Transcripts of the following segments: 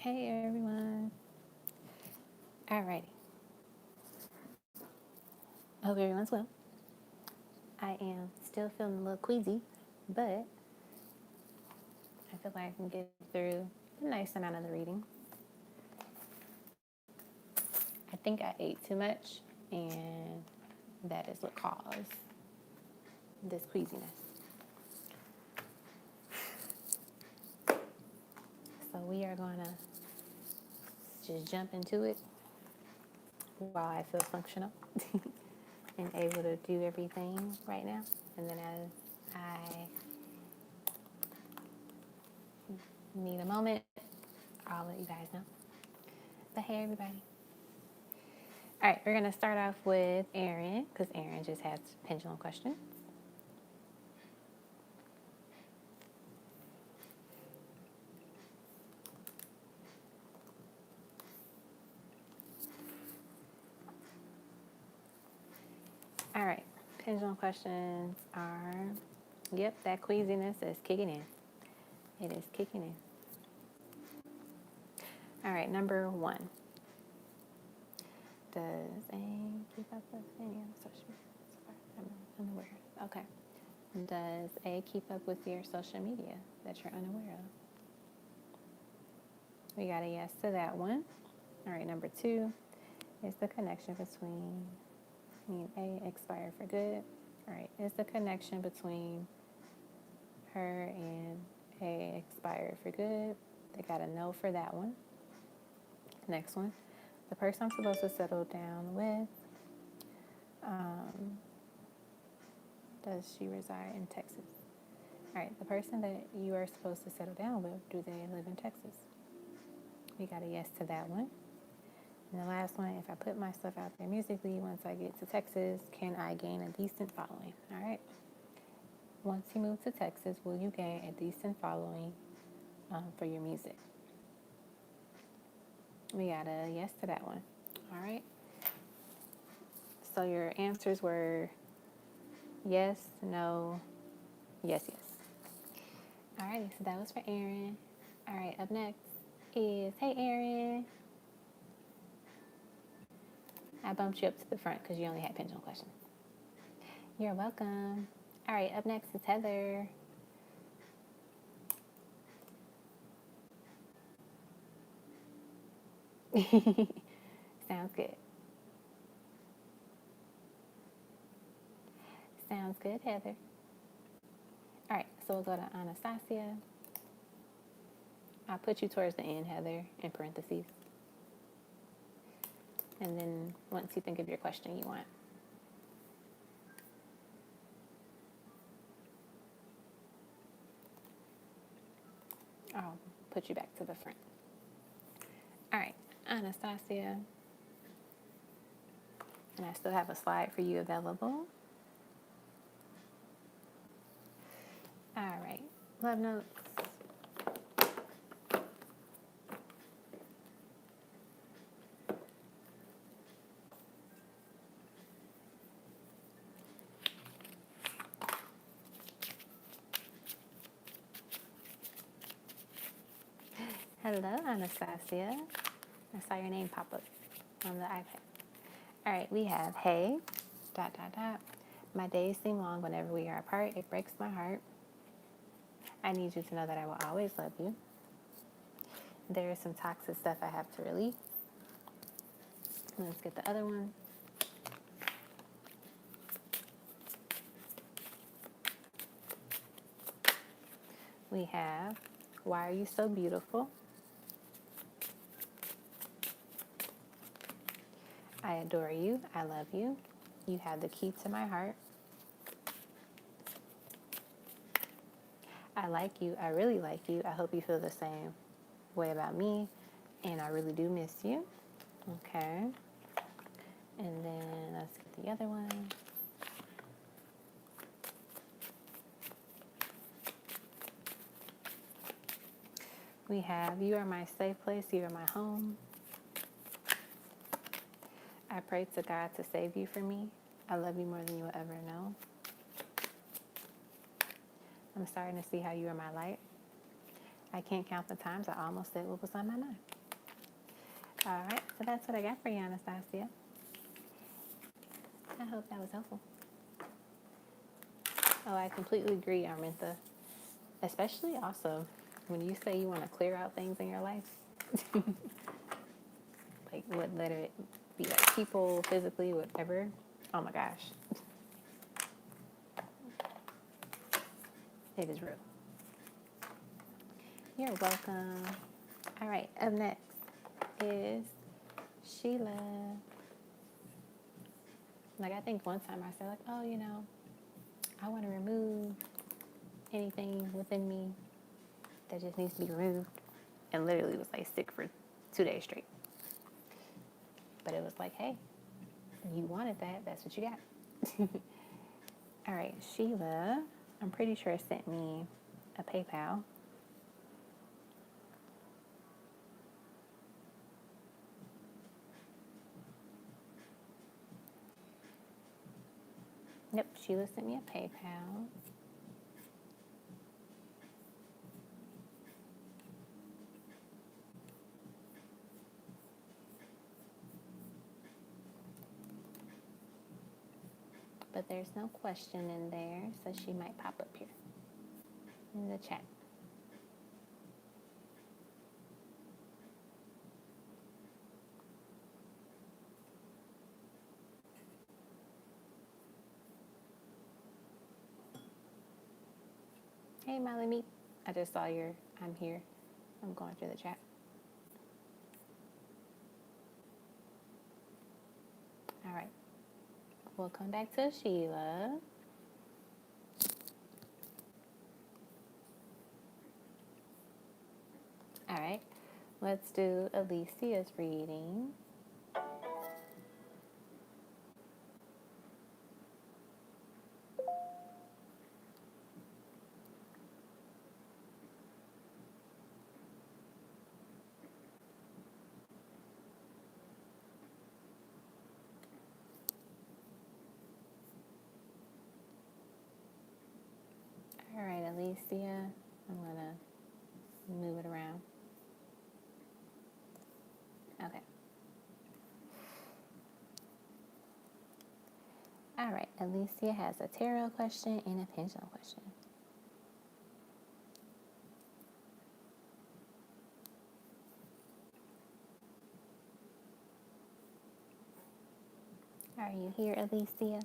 Hey everyone. Alrighty. I hope everyone's well. I am still feeling a little queasy, but I feel like I can get through a nice amount of the reading. I think I ate too much, and that is what caused this queasiness. So we are going to just jump into it while I feel functional and able to do everything right now. And then as I need a moment, I'll let you guys know. But hey, everybody. All right, we're going to start off with Aaron, because Aaron just has pendulum questions. All right, pendulum questions are, yep, that queasiness is kicking in. It is kicking in. All right, number 1. Does A keep up with any other social media? I'm unaware. Okay. Does A keep up with your social media that you're unaware of? We got a yes to that one. All right, number 2 is the connection between me and A expire for good. All right, is the connection between her and A expire for good? They got a no for that one. Next one. The person I'm supposed to settle down with, does she reside in Texas? All right, the person that you are supposed to settle down with, do they live in Texas? We got a yes to that one. And the last one, if I put my stuff out there musically, once I get to Texas, can I gain a decent following? All right. Once you move to Texas, will you gain a decent following for your music? We got a yes to that one. All right. So your answers were yes, no, yes, yes. Alrighty, so that was for Aaron. All right, up next is, hey Aaron. I bumped you up to the front because you only had pendulum questions. You're welcome. All right, up next is Heather. Sounds good. Sounds good, Heather. All right, so we'll go to Anastasia. I'll put you towards the end, Heather, in parentheses. And then once you think of your question you want. I'll put you back to the front. All right, Anastasia. And I still have a slide for you available. All right, love notes. Hello, Anastasia. I saw your name pop up on the iPad. All right, we have, hey, ... My days seem long whenever we are apart. It breaks my heart. I need you to know that I will always love you. There is some toxic stuff I have to release. Let's get the other one. We have, why are you so beautiful? I adore you. I love you. You have the key to my heart. I like you. I really like you. I hope you feel the same way about me. And I really do miss you. Okay. And then let's get the other one. We have, you are my safe place. You are my home. I pray to God to save you from me. I love you more than you will ever know. I'm starting to see how you are my light. I can't count the times I almost said what was on my mind. All right, so that's what I got for you, Anastasia. I hope that was helpful. Oh, I completely agree, Arminta. Especially also when you say you want to clear out things in your life. Like, whether it be like people, physically, whatever. Oh my gosh. It is real. You're welcome. All right, up next is Sheila. Like, I think one time I said, like, oh, you know, I want to remove anything within me that just needs to be removed. And literally was like sick for 2 days straight. But it was like, hey, you wanted that. That's what you got. All right, Sheila, I'm pretty sure sent me a PayPal. Yep, Sheila sent me a PayPal. But there's no question in there, so she might pop up here in the chat. Hey, Molly Meat. I just saw I'm here. I'm going through the chat. All right. We'll come back to Sheila. All right. Let's do Alicia's reading. All right, Alicia. I'm going to move it around. Okay. All right, Alicia has a tarot question and a pendulum question. Are you here, Alicia?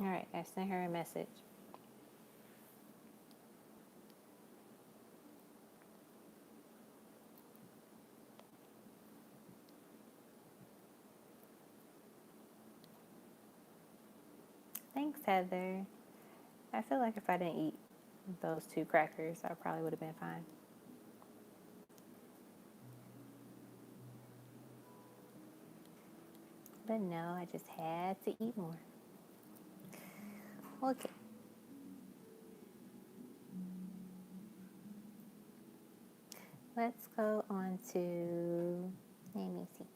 All right, I sent her a message. Thanks, Heather. I feel like if I didn't eat those 2 crackers, I probably would have been fine. But no, I just had to eat more. Okay. Let's go on to, let me see.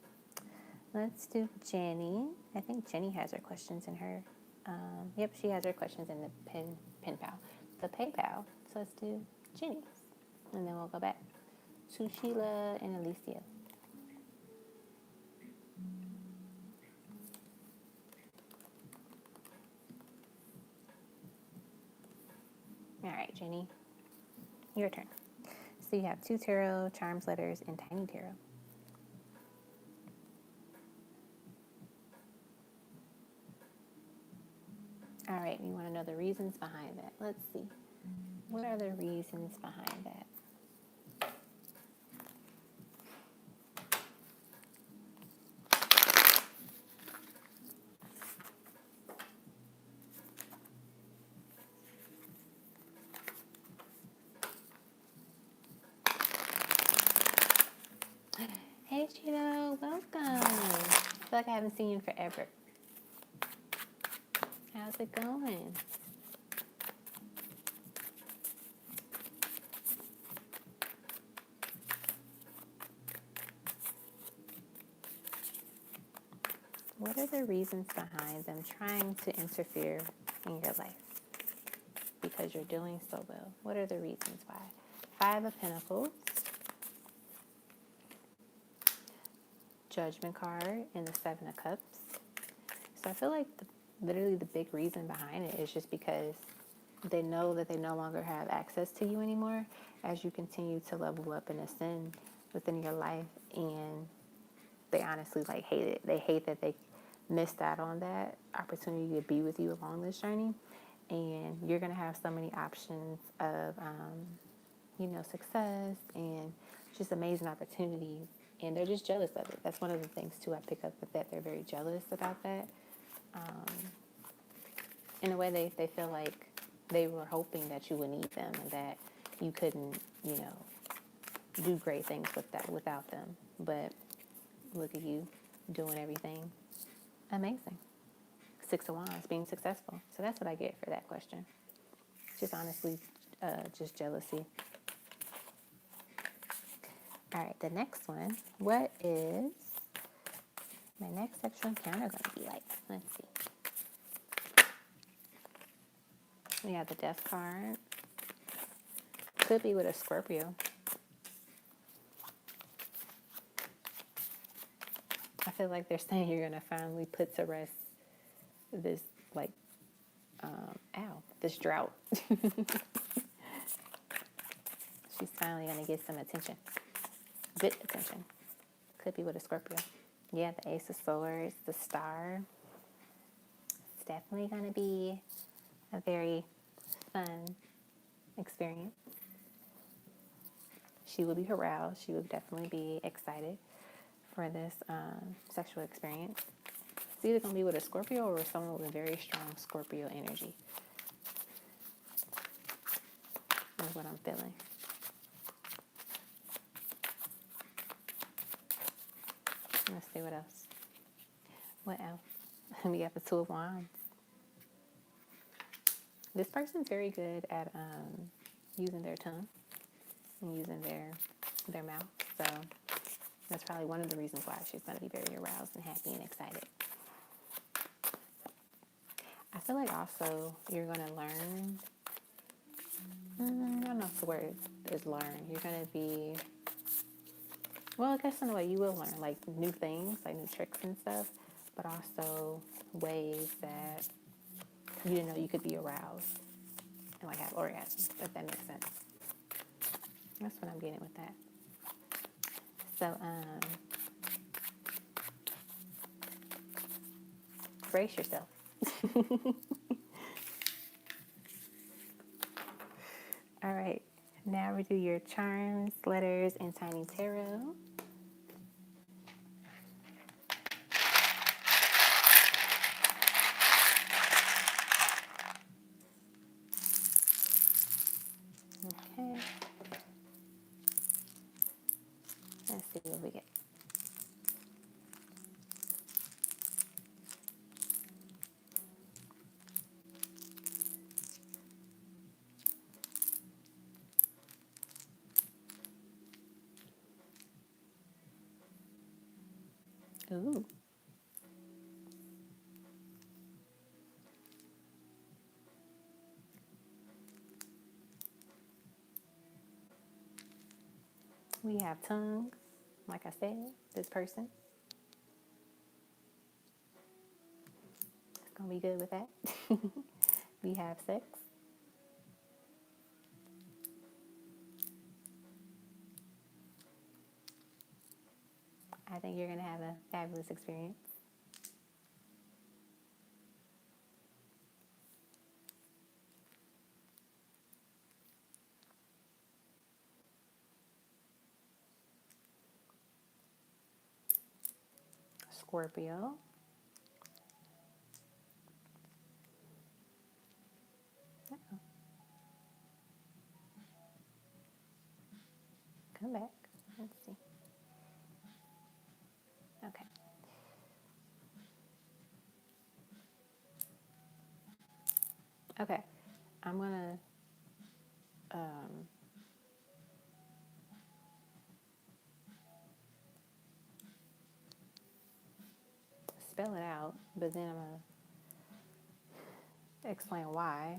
Let's do Jenny. I think Jenny has her questions in her, yep, she has her questions in the pen pal. The PayPal. So let's do Jenny's. And then we'll go back to Sheila and Alicia. All right. right, Jenny, your turn. So you have 2 tarot, Charms Letters, and Tiny Tarot. All right, we want to know the reasons behind that. Let's see. What are the reasons behind that? Hey, Cheeto, welcome. I feel like I haven't seen you in forever. How's it going? What are the reasons behind them trying to interfere in your life? Because you're doing so well. What are the reasons why? 5 of Pentacles, Judgment card, and the 7 of Cups. So I feel like literally the big reason behind it is just because they know that they no longer have access to you anymore as you continue to level up and ascend within your life, and they honestly like hate it. They hate that they missed out on that opportunity to be with you along this journey, and you're gonna have so many options of success and just amazing opportunities, and they're just jealous of it. That's one of the things too I pick up with that. They're very jealous about that. In a way, they feel like they were hoping that you would need them and that you couldn't, do great things without them. But look at you doing everything amazing. 6 of Wands, being successful. So that's what I get for that question. Just honestly, just jealousy. All right, the next one. What is my next sexual encounter going to be like? Let's see. We have the Death card. Could be with a Scorpio. I feel like they're saying you're going to finally put to rest this, this drought. She's finally going to get some attention. Good attention. Could be with a Scorpio. Yeah, the Ace of Swords, the Star. It's definitely going to be a very fun experience. She will be aroused. She will definitely be excited for this sexual experience. It's either going to be with a Scorpio or someone with a very strong Scorpio energy. That's what I'm feeling. Let's see what else. What else? We have the 2 of Wands. This person's very good at using their tongue and using their mouth. So that's probably one of the reasons why she's going to be very aroused and happy and excited. I feel like also you're going to learn. I don't know if the word is learn. You're going to be, well, I guess in a way you will learn like new things, like new tricks and stuff, but also ways that you didn't know you could be aroused and like have orgasms, if that makes sense. That's what I'm getting with that. So, brace yourself. All right, now we do your Charms, Letters, and Tiny Tarot. Okay. Let's see what we get. Ooh. We have tongues, like I said, this person. It's going to be good with that. We have sex. I think you're going to have a fabulous experience. Scorpio. Uh-oh. Come back. Let's see. Okay. Okay. I'm going to spell it out, but then I'm going to explain why.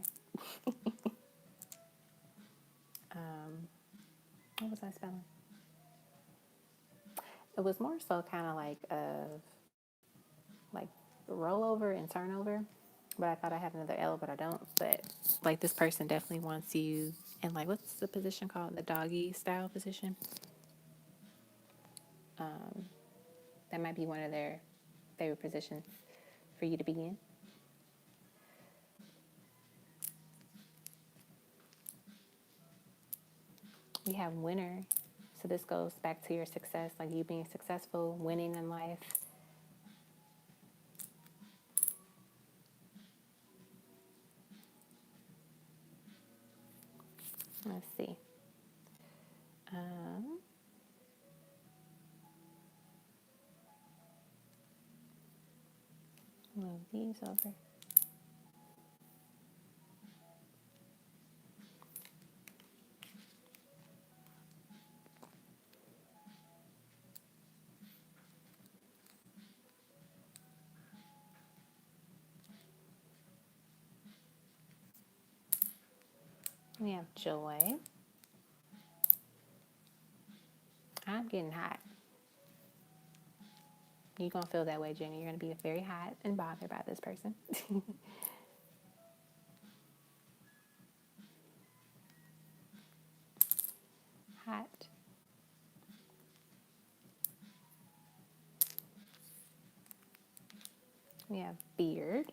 What was I spelling? It was more so kind of like rollover and turnover, but I thought I had another L, but I don't. But like this person definitely wants you in, like, what's the position called? The doggy style position. That might be one of their favorite positions for you to be in. We have winner. So this goes back to your success, like you being successful, winning in life. Let's see. Move these over. We have joy. I'm getting hot. You're going to feel that way, Jenny. You're going to be very hot and bothered by this person. Hot. We have beard.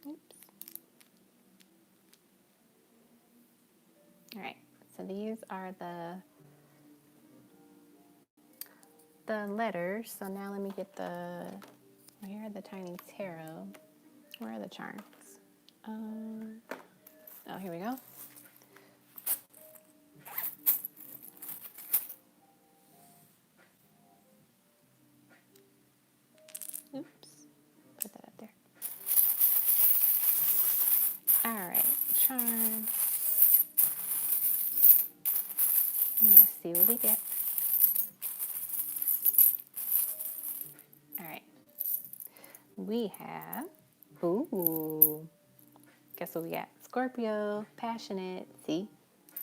Oops. All right. So these are the letters. So now let me get here are the tiny tarot. Where are the charms? Oh, here we go. Oops. Put that up there. All right. Charms. Let's see what we get. All right. We have, ooh, guess what we got? Scorpio, passionate. See,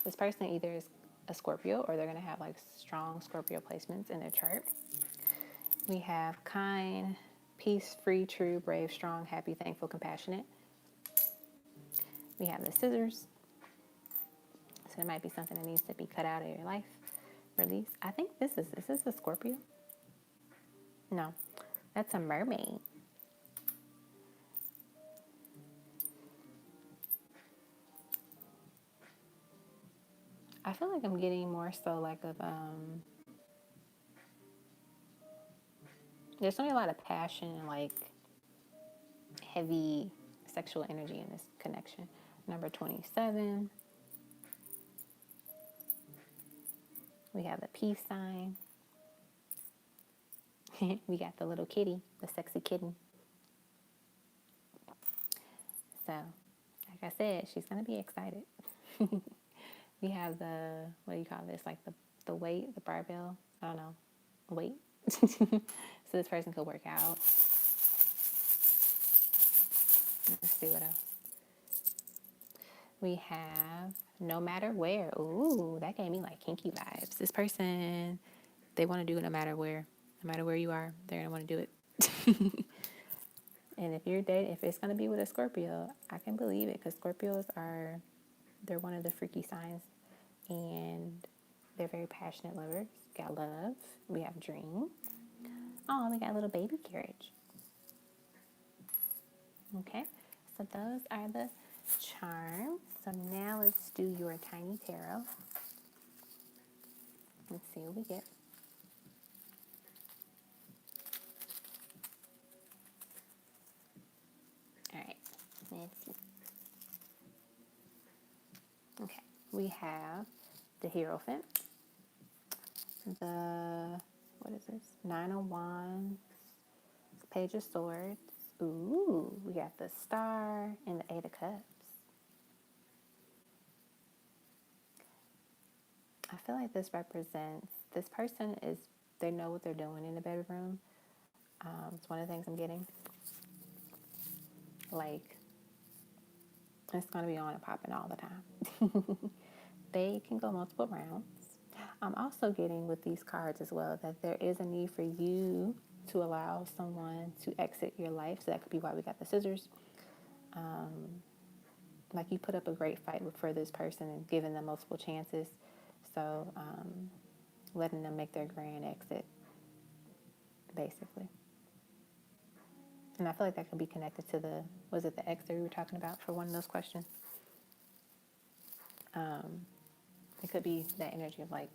this person either is a Scorpio or they're going to have like strong Scorpio placements in their chart. We have kind, peace, free, true, brave, strong, happy, thankful, compassionate. We have the scissors. So there might be something that needs to be cut out of your life, release. I think is this a Scorpio? No, that's a mermaid. I feel like I'm getting more so like of, there's going to be a lot of passion and like heavy sexual energy in this connection. Number 27. We have the peace sign. We got the little kitty, the sexy kitten. So, like I said, she's going to be excited. We have the, what do you call this? Like the weight, the barbell. I don't know. Weight. So this person could work out. Let's see what else. We have no matter where. Ooh, that gave me like kinky vibes. This person, they want to do it no matter where. No matter where you are, they're going to want to do it. And if you're dating, if it's going to be with a Scorpio, I can believe it because Scorpios they're one of the freaky signs. And They're very passionate lovers. Got love. We have dream. Oh, we got a little baby carriage. Okay, so those are the charms. So now let's do your tiny tarot. Let's see what we get. All right, let's see. Okay, we have the Hierophant, what is this? Nine of Wands, Page of Swords. Ooh, we got the Star and the Eight of Cups. I feel like this represents, this person is, they know what they're doing in the bedroom. It's one of the things I'm getting. Like, it's going to be on and popping all the time. They can go multiple rounds. I'm also getting with these cards as well that there is a need for you to allow someone to exit your life. So that could be why we got the scissors. Like you put up a great fight for this person and giving them multiple chances. So letting them make their grand exit, basically. And I feel like that could be connected to the, was it the ex that we were talking about for one of those questions? It could be that energy of like,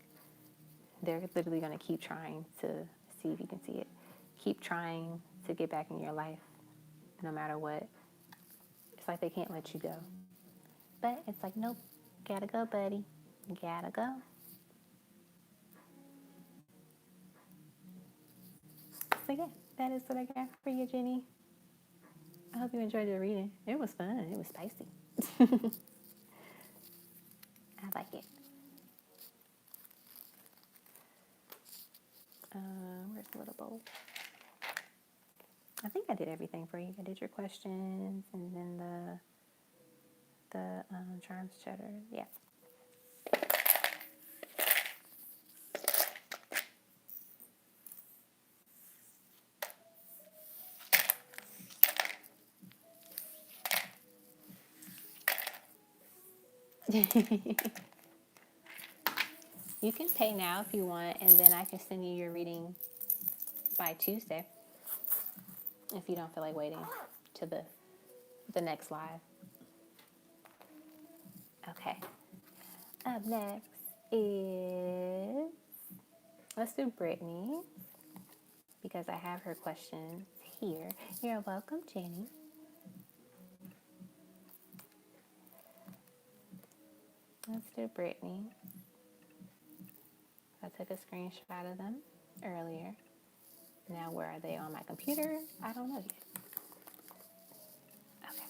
they're literally going to keep trying to see if you can see it. Keep trying to get back in your life, no matter what. It's like they can't let you go. But it's like, nope, gotta go, buddy. Gotta go. So yeah, that is what I got for you, Jenny. I hope you enjoyed the reading. It was fun. It was spicy. I like it. Where's the little bowl? I think I did everything for you. I did your questions and then the Charms Cheddar. Yeah. You can pay now if you want, and then I can send you your reading by Tuesday if you don't feel like waiting to the next live. Okay. Up next is, let's do Brittany, because I have her questions here. You're welcome, Jenny. Let's do Brittany. I took a screenshot of them earlier. Now, where are they on my computer? I don't know yet. Okay.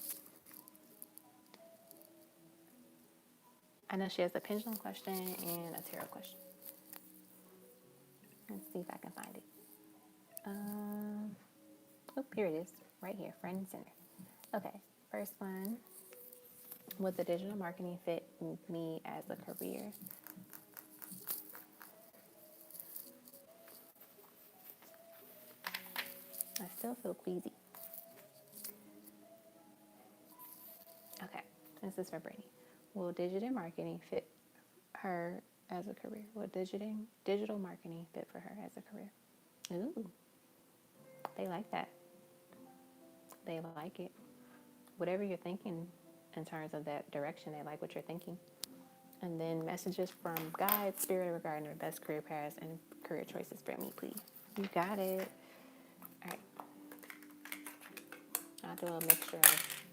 I know she has a pendulum question and a tarot question. Let's see if I can find it. Oh, here it is. Right here, front and center. Okay, first one. Would the digital marketing fit me as a career? I still feel queasy. Okay, this is for Brittany. Will digital marketing fit her as a career? Will digital marketing fit for her as a career? Ooh, they like that. They like it. Whatever you're thinking in terms of that direction, they like what you're thinking. And then messages from God, Spirit regarding the best career paths and career choices for me, please. You got it. All right. I'll do a mixture of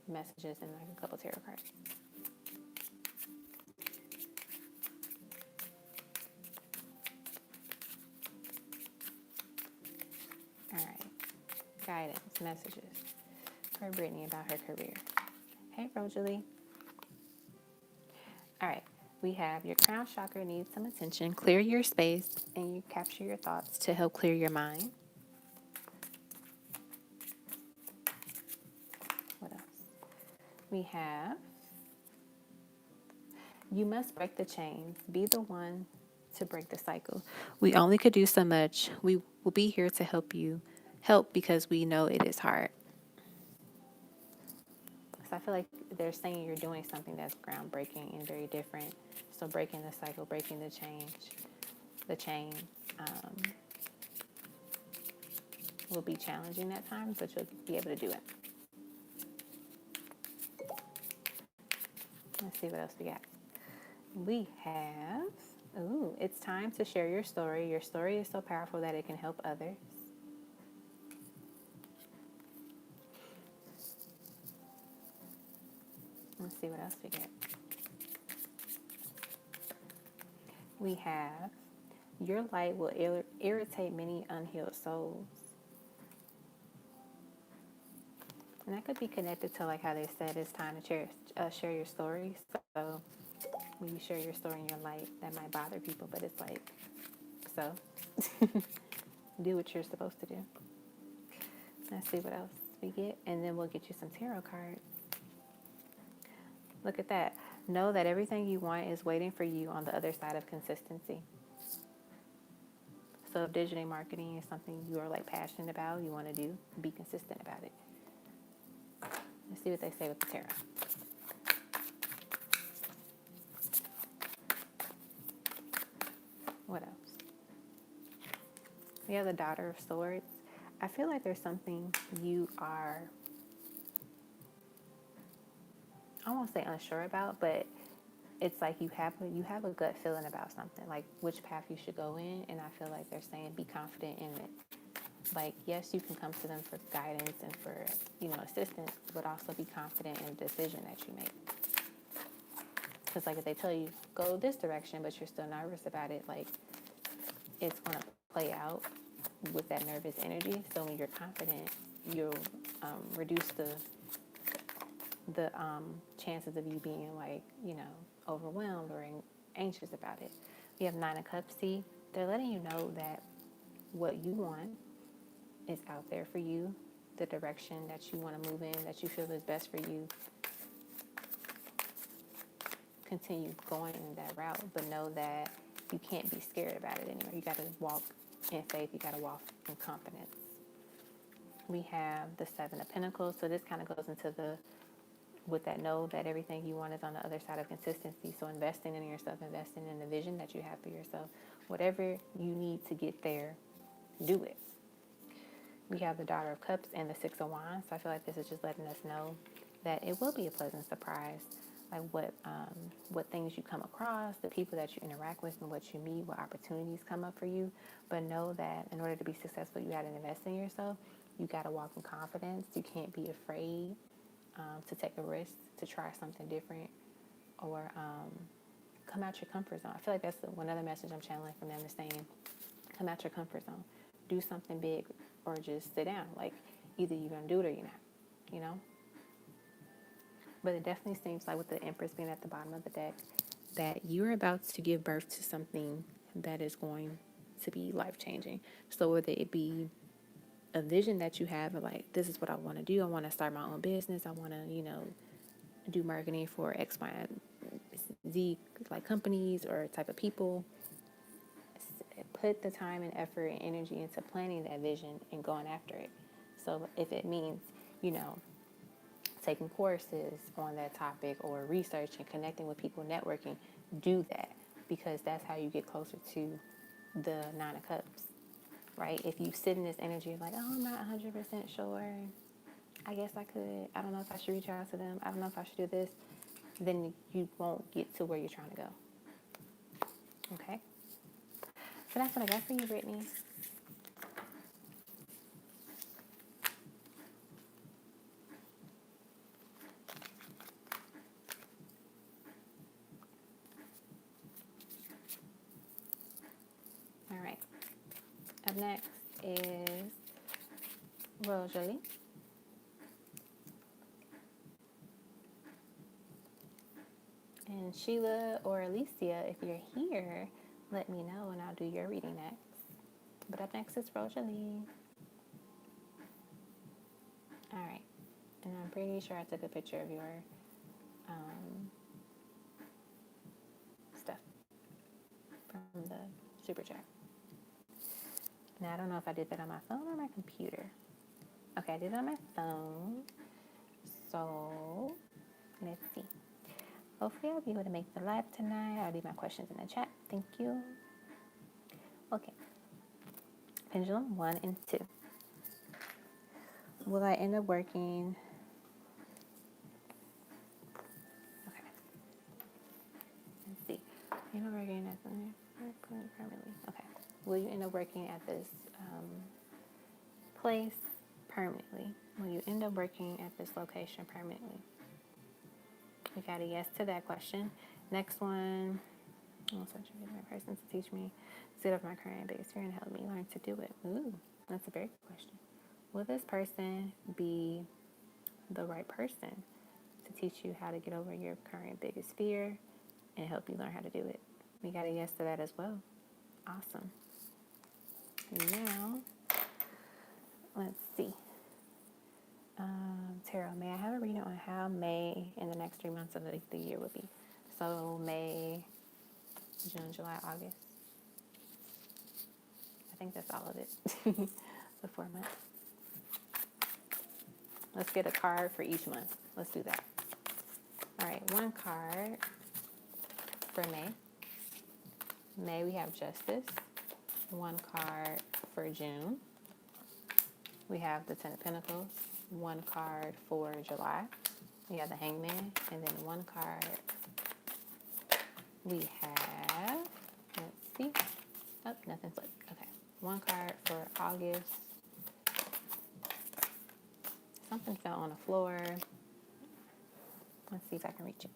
messages and like a couple tarot cards. All right. Guidance, messages for Brittany about her career. Hey, Rosalie. All right. We have your crown chakra needs some attention. Clear your space and you capture your thoughts to help clear your mind. What else? We have, you must break the chains. Be the one to break the cycle. We only could do so much. We will be here to help you. Help because we know it is hard. So I feel like they're saying you're doing something that's groundbreaking and very different. So breaking the cycle, breaking the chain will be challenging at times, but you'll be able to do it. Let's see what else we got. We have, it's time to share your story. Your story is so powerful that it can help others. Let's see what else we get. We have, your light will irritate many unhealed souls. And that could be connected to like how they said it's time to share your story. So when you share your story in your light, that might bother people, but it's like, so do what you're supposed to do. Let's see what else we get, and then we'll get you some tarot cards. Look at that. Know that everything you want is waiting for you on the other side of consistency. So if digital marketing is something you are like passionate about, you want to do, be consistent about it. Let's see what they say with the tarot. What else? We have the Daughter of Swords. I feel like there's something you are, I won't say unsure about, but it's like you have a gut feeling about something, like which path you should go in, and I feel like they're saying be confident in it. Like, yes, you can come to them for guidance and for, assistance, but also be confident in the decision that you make. Because like if they tell you go this direction, but you're still nervous about it, like it's going to play out with that nervous energy. So when you're confident, you'll reduce the chances of you being like, overwhelmed or anxious about it. We have Nine of Cups. See, they're letting you know that what you want is out there for you, the direction that you want to move in, that you feel is best for you. Continue going in that route, but know that you can't be scared about it anymore. You got to walk in faith. You got to walk in confidence. We have the Seven of Pentacles. So this kind of goes into with that know that everything you want is on the other side of consistency. So investing in yourself, investing in the vision that you have for yourself. Whatever you need to get there, do it. We have the Daughter of Cups and the Six of Wands. So I feel like this is just letting us know that it will be a pleasant surprise. Like what things you come across, the people that you interact with, and what you meet, what opportunities come up for you. But know that in order to be successful, you got to invest in yourself. You got to walk in confidence. You can't be afraid to take a risk, to try something different, or come out your comfort zone. I feel like that's one other message I'm channeling from them is saying, come out your comfort zone. Do something big, or just sit down. Like either you're going to do it or you're not, But it definitely seems like with the Empress being at the bottom of the deck, that you're about to give birth to something that is going to be life-changing. So whether it be a vision that you have of like, this is what I want to do. I want to start my own business. I want to, do marketing for X, Y, Z, like companies or type of people. Put the time and effort and energy into planning that vision and going after it. So if it means, taking courses on that topic or research and connecting with people, networking, do that, because that's how you get closer to the Nine of Cups, right? If you sit in this energy of like, oh, I'm not 100% sure, I guess I could, I don't know if I should reach out to them, I don't know if I should do this, then you won't get to where you're trying to go. Okay? So that's what I got for you, Brittany. All right. Up next is Rosalie. And Sheila or Alicia, if you're here, let me know and I'll do your reading next. But up next is Rosalie. All right. And I'm pretty sure I took a picture of your stuff from the super chat. Now, I don't know if I did that on my phone or my computer. Okay, I did it on my phone. So, let's see. Hopefully I'll be able to make the live tonight. I'll leave my questions in the chat. Thank you. Okay. Pendulum 1 and 2. Will I end up working? Okay. Let's see. You know, working at permanently. Okay. Will you end up working at this place permanently? Will you end up working at this location permanently? We got a yes to that question. Next one. I'm searching for the right person to teach me to get over my current biggest fear and help me learn to do it. Ooh, that's a very good question. Will this person be the right person to teach you how to get over your current biggest fear and help you learn how to do it? We got a yes to that as well. Awesome. Now, let's see. Tarot, may I have a reading on how May in the next 3 months of the year would be? So May, June, July, August. I think that's all of it. The 4 months. Let's get a card for each month. Let's do that. All right, one card for May. May we have Justice. One card for June. We have the Ten of Pentacles. One card for July. We have the Hangman. And then one card we have, let's see. Oh, nothing flipped. Okay. One card for August. Something fell on the floor. Let's see if I can reach it.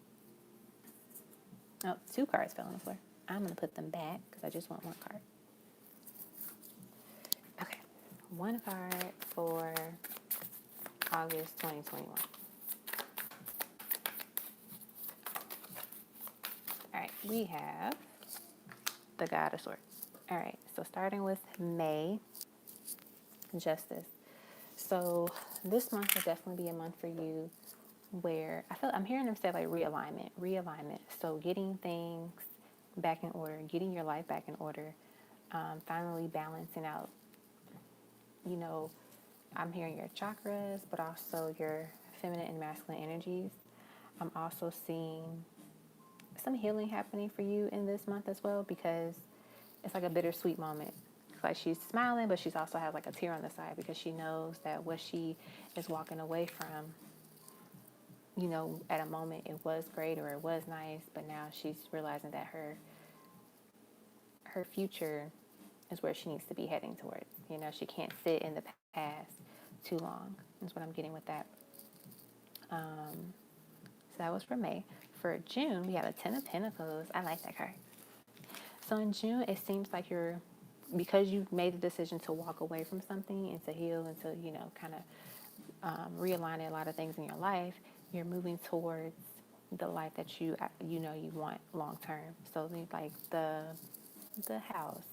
Oh, 2 cards fell on the floor. I'm going to put them back because I just want 1 card. Okay. 1 card for August 2021. All right. We have the God of Swords. All right. So starting with May, Justice. So this month will definitely be a month for you where I'm hearing them say like realignment. So getting things back in order, getting your life back in order, finally balancing out, you know, I'm hearing your chakras, but also your feminine and masculine energies. I'm also seeing some healing happening for you in this month as well, because it's like a bittersweet moment. It's like she's smiling, but she's also has like a tear on the side because she knows that what she is walking away from, you know, at a moment it was great or it was nice, but now she's realizing that her future is where she needs to be heading towards. You know, she can't sit in the past too long. That's what I'm getting with that. So that was for May. For June, we have a Ten of Pentacles. I like that card. So in June, it seems like because you made the decision to walk away from something and to heal and to, you know, kind of realign a lot of things in your life, you're moving towards the life that you know you want long term. So like the house,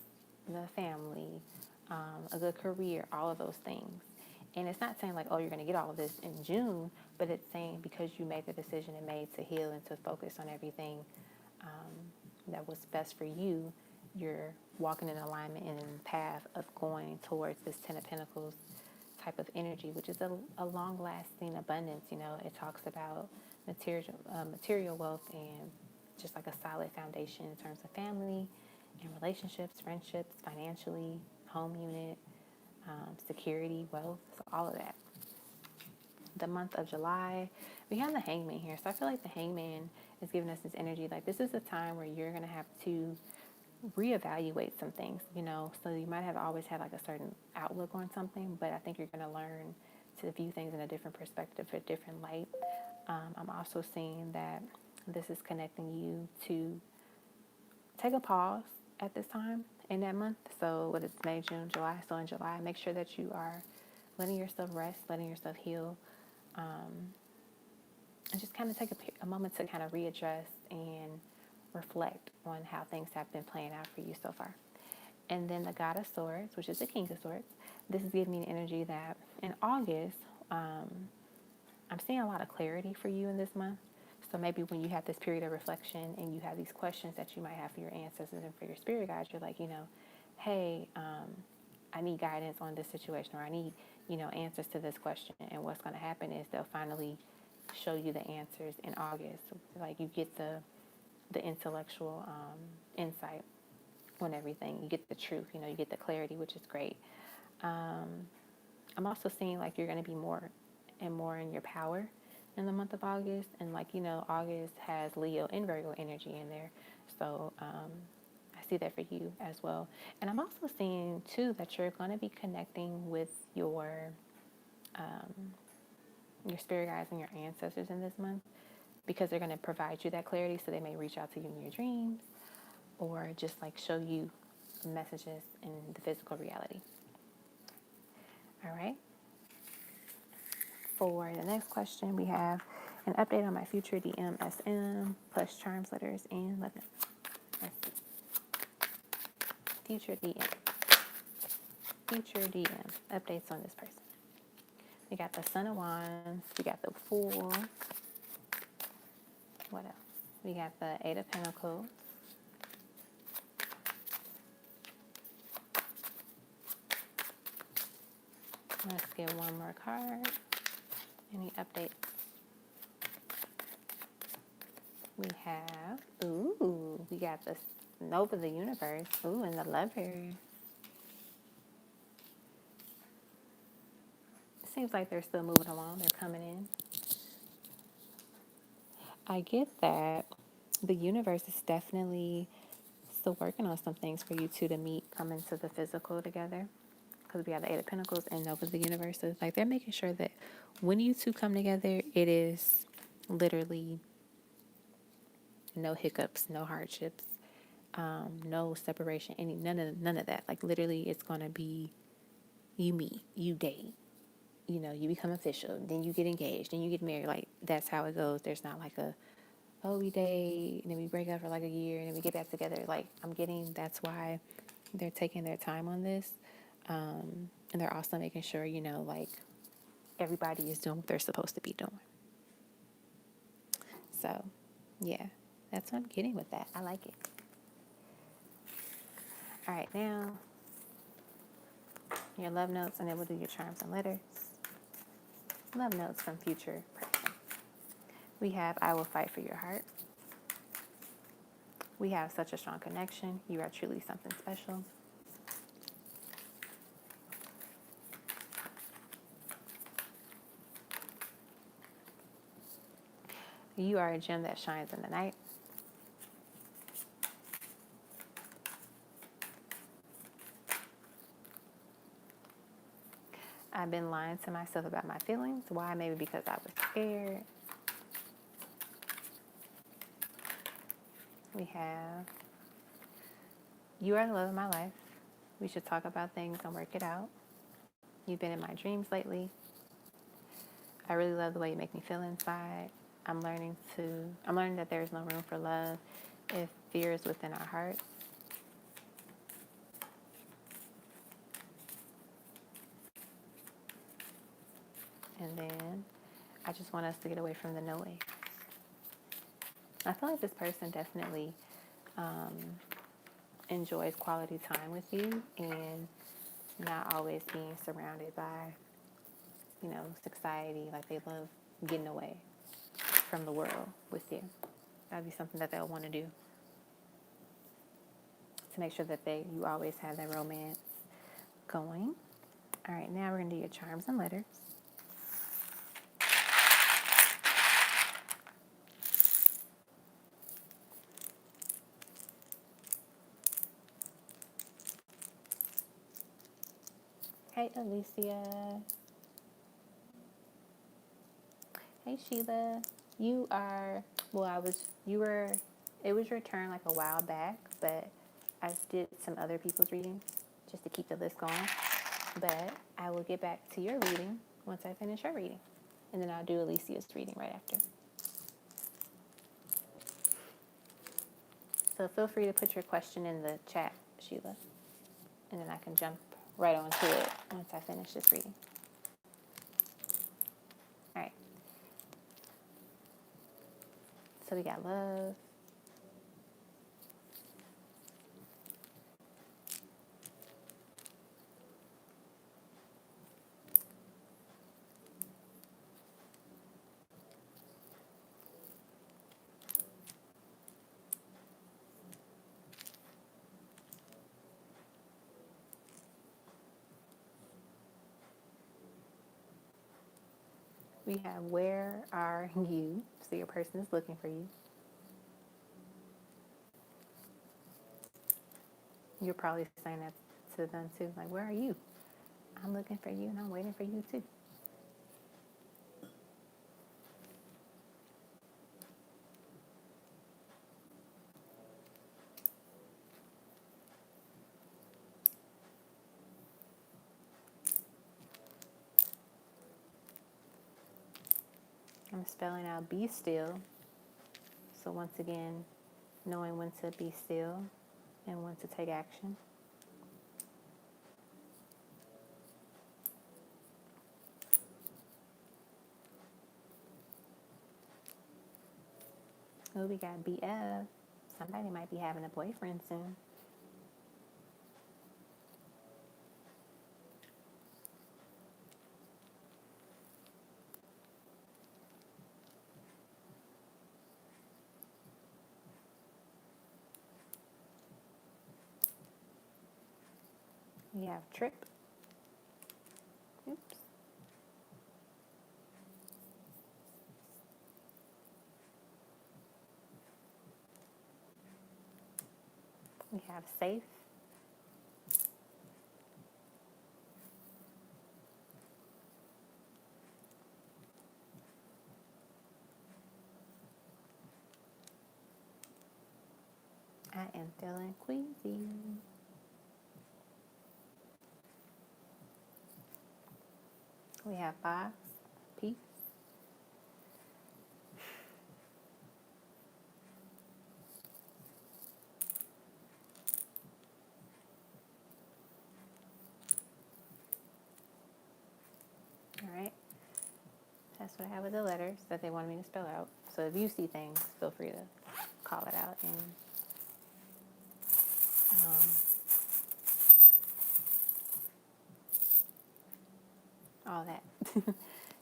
the family, a good career, all of those things. And it's not saying like, oh, you're going to get all of this in June, but it's saying because you made the decision and made to heal and to focus on everything that was best for you, you're walking in alignment and in the path of going towards this Ten of Pentacles type of energy, which is a long-lasting abundance. You know, it talks about material wealth and just like a solid foundation in terms of family and relationships, friendships, financially, home unit, security, wealth, so all of that. The month of July, we have the Hangman here. So I feel like the Hangman is giving us this energy. Like this is a time where you're going to have to reevaluate some things, you know. So you might have always had like a certain outlook on something, but I think you're going to learn to view things in a different perspective, a different light. I'm also seeing that this is connecting you to take a pause at this time in that month. So what is May, June, July? So in July, make sure that you are letting yourself rest, letting yourself heal, and just kind of take a moment to kind of readjust and reflect on how things have been playing out for you so far. And then the God of Swords, which is the King of Swords, this is giving me an energy that in August, I'm seeing a lot of clarity for you in this month. So maybe when you have this period of reflection and you have these questions that you might have for your ancestors and for your spirit guides, you're like, you know, hey, I need guidance on this situation, or I need, you know, answers to this question. And what's going to happen is they'll finally show you the answers in August. Like you get the intellectual insight on everything. You get the truth, you know, you get the clarity, which is great. I'm also seeing like you're going to be more and more in your power in the month of August. And like, you know, August has Leo and Virgo energy in there. So I see that for you as well. And I'm also seeing too that you're going to be connecting with your spirit guides and your ancestors in this month, because they're going to provide you that clarity. So they may reach out to you in your dreams or just like show you messages in the physical reality. All right. For the next question, we have an update on my future DMSM plus Charms Letters and love notes. Let's see. Future DM. Future DM. Updates on this person. We got the Son of Wands. We got the Fool. What else? We got the Eight of Pentacles. Let's get one more card. Any updates? We have, we got the Nova of the Universe. And the Lovers. Seems like they're still moving along. They're coming in. I get that the universe is definitely still working on some things for you two to meet, come into the physical together. Because we have the Eight of Pentacles and Nova of the Universe. So it's like they're making sure that when you two come together, it is literally no hiccups, no hardships, no separation, none of that. Like literally, it's gonna be you meet, you date, you know, you become official, then you get engaged, then you get married. Like that's how it goes. There's not like we date and then we break up for like a year and then we get back together. Like I'm getting, that's why they're taking their time on this. And they're also making sure, you know, like everybody is doing what they're supposed to be doing. So, yeah, that's what I'm getting with that. I like it. All right, now your love notes, and then we'll do your charms and letters. Love notes from future person. We have, I will fight for your heart. We have such a strong connection. You are truly something special. You are a gem that shines in the night. I've been lying to myself about my feelings. Why? Maybe because I was scared. We have, you are the love of my life. We should talk about things and work it out. You've been in my dreams lately. I really love the way you make me feel inside. I'm learning that there is no room for love if fear is within our hearts. And then I just want us to get away from the noise. I feel like this person definitely enjoys quality time with you and not always being surrounded by, you know, society. Like they love getting away from the world with you. That'd be something that they'll want to do to make sure that you always have that romance going. All right, now we're going to do your charms and letters. Hey, Alicia. Hey, Sheila. It was your turn like a while back, but I did some other people's readings just to keep the list going. But I will get back to your reading once I finish her reading. And then I'll do Alicia's reading right after. So feel free to put your question in the chat, Sheila. And then I can jump right onto it once I finish this reading. All right. So we got love. We have where are you? So your person is looking for you. You're probably saying that to them too. Like, where are you? I'm looking for you and I'm waiting for you too. I'm spelling out be still. So once again, knowing when to be still and when to take action. Oh, we got BF. Somebody might be having a boyfriend soon. We have trip. Oops. We have safe. I am feeling queasy. We have box, peace. All right. That's what I have with the letters that they wanted me to spell out. So if you see things, feel free to call it out and all that.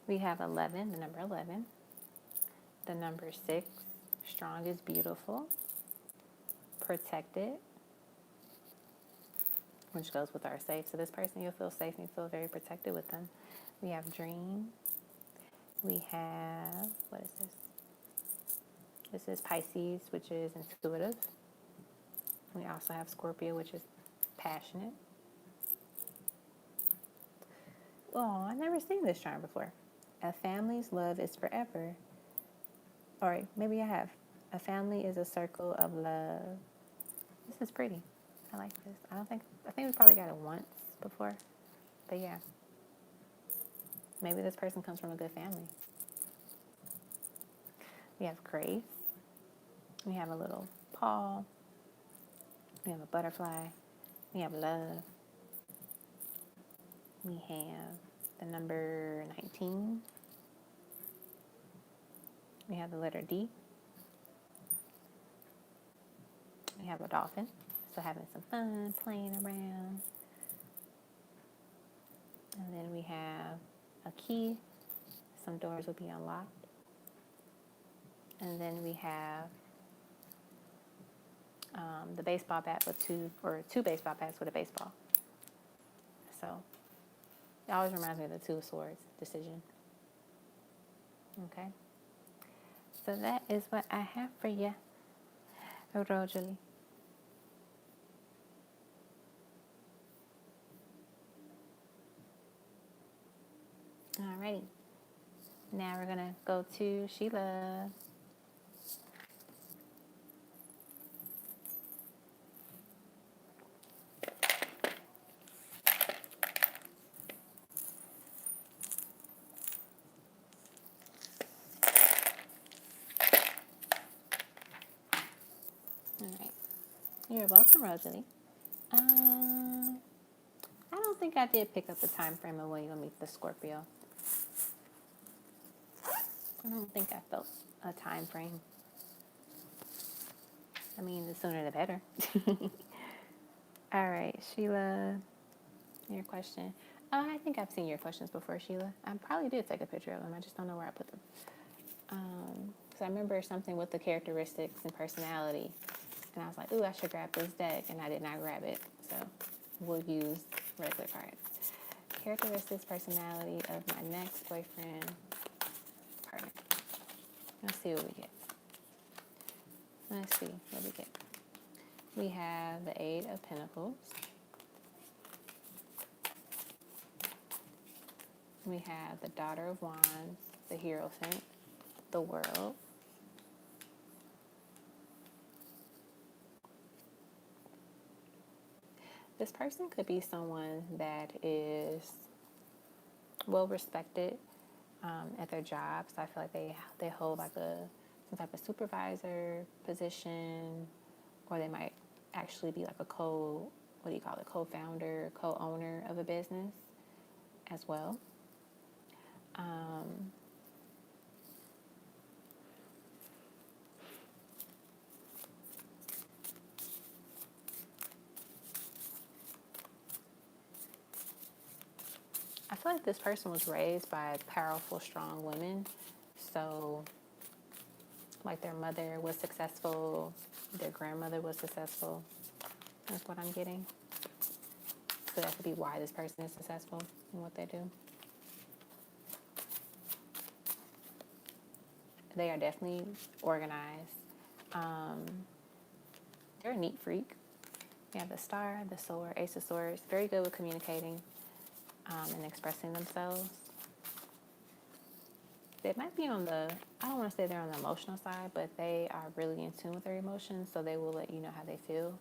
We have 11, the number 11. The number 6, strong is beautiful. Protected, which goes with our safe. So this person, you'll feel safe and you feel very protected with them. We have dream. We have, what is this? This is Pisces, which is intuitive. We also have Scorpio, which is passionate. Oh, I've never seen this charm before. A family's love is forever. All right, maybe I have. A family is a circle of love. This is pretty. I like this. I think we probably got it once before. But yeah. Maybe this person comes from a good family. We have grace. We have a little paw. We have a butterfly. We have love. We have the number 19. We have the letter D. We have a dolphin. So having some fun, playing around. And then we have a key. Some doors will be unlocked. And then we have the baseball bat with two baseball bats with a baseball. So it always reminds me of the Two of Swords decision. Okay. So that is what I have for you, Rosalie. Alrighty. Now we're gonna go to Sheila. Alright. You're welcome, Rosalie. I don't think I did pick up the time frame of when you'll meet the Scorpio. I don't think I felt a time frame. I mean, the sooner the better. All right, Sheila, your question. Oh, I think I've seen your questions before, Sheila. I probably did take a picture of them. I just don't know where I put them. Because I remember something with the characteristics and personality. And I was like, ooh, I should grab this deck. And I did not grab it. So we'll use regular cards. Characteristics, personality of my next boyfriend. Let's see what we get. Let's see what we get. We have the Eight of Pentacles. We have the Daughter of Wands, the Hierophant, the World. This person could be someone that is well respected at their job. So I feel like they hold like some type of supervisor position, or they might actually be like a co-founder, co-owner of a business as well. I feel like this person was raised by powerful, strong women. So, like their mother was successful, their grandmother was successful. That's what I'm getting. So that could be why this person is successful in what they do. They are definitely organized. They're a neat freak. They have the Star, the Sword, Ace of Swords. Very good with communicating and expressing themselves. They might be on the, I don't want to say they're on the emotional side, but they are really in tune with their emotions, so they will let you know how they feel.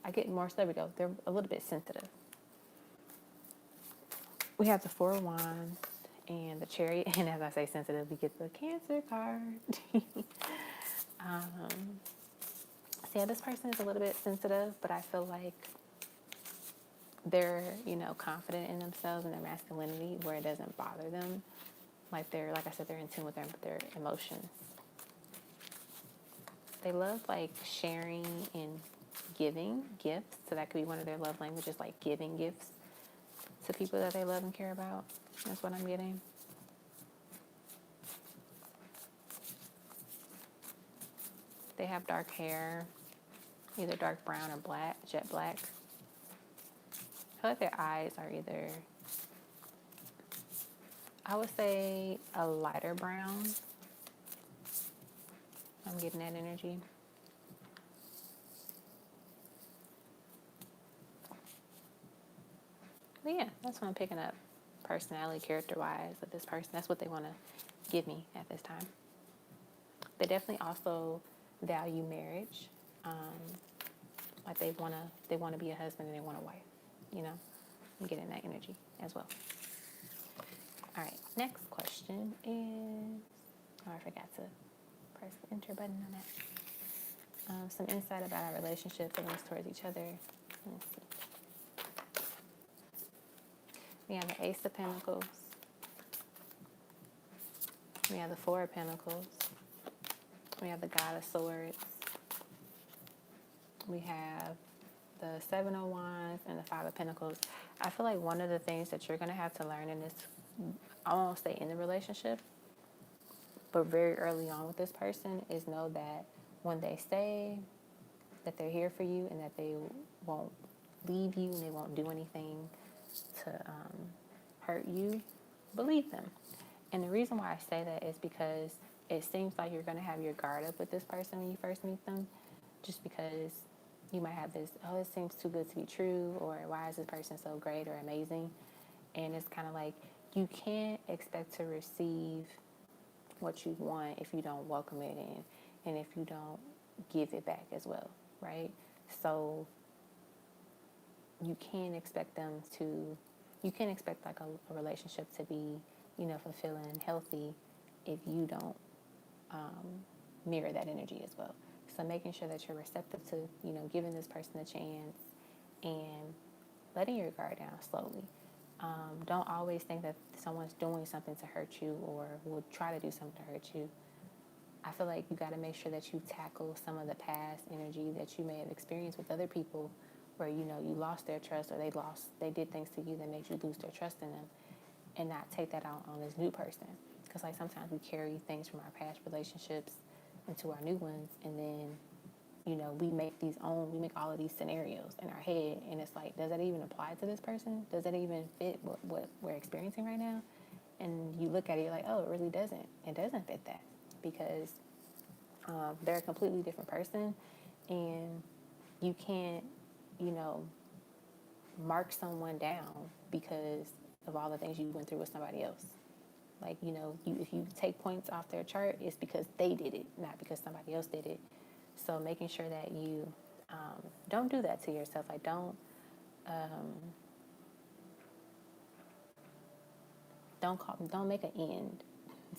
I get more, so there we go. They're a little bit sensitive. We have the Four of Wands and the Chariot, and as I say sensitive, we get the Cancer card. So yeah, this person is a little bit sensitive, but I feel like they're, confident in themselves and their masculinity where it doesn't bother them. Like I said, they're in tune with their emotions. They love like sharing and giving gifts. So that could be one of their love languages, like giving gifts to people that they love and care about. That's what I'm getting. They have dark hair, either dark brown or black, jet black. I feel like their eyes are either, I would say, a lighter brown. I'm getting that energy. But yeah, that's what I'm picking up personality, character-wise of this person. That's what they want to give me at this time. They definitely also value marriage. Like they want to be a husband and they want a wife. I'm getting that energy as well. All right, next question is, I forgot to press the enter button on that. Some insight about our relationship, feelings towards each other. Let's see. We have the Ace of Pentacles. We have the Four of Pentacles. We have the God of Swords. We have the Seven of Wands and the Five of Pentacles. I feel like one of the things that you're going to have to learn in this, I won't say in the relationship, but very early on with this person, is know that when they say that they're here for you and that they won't leave you and they won't do anything to hurt you, believe them. And the reason why I say that is because it seems like you're going to have your guard up with this person when you first meet them, just because you might have this, oh, it seems too good to be true, or why is this person so great or amazing? And it's kind of like you can't expect to receive what you want if you don't welcome it in and if you don't give it back as well, right? So you can't expect like a relationship to be, fulfilling and healthy if you don't mirror that energy as well. So making sure that you're receptive to, giving this person a chance and letting your guard down slowly. Don't always think that someone's doing something to hurt you or will try to do something to hurt you. I feel like you got to make sure that you tackle some of the past energy that you may have experienced with other people where, you lost their trust or they did things to you that made you lose their trust in them, and not take that out on this new person. Because like sometimes we carry things from our past relationships into our new ones, and then we make all of these scenarios in our head, and it's like, does that even apply to this person? Does that even fit what we're experiencing right now? and you look at it, you're like, oh, it really doesn't. It doesn't fit that, because they're a completely different person, and you can't, you know, mark someone down because of all the things you went through with somebody else. Like, you know, if you take points off their chart, it's because they did it, not because somebody else did it. So making sure that you don't do that to yourself. Like, don't make an end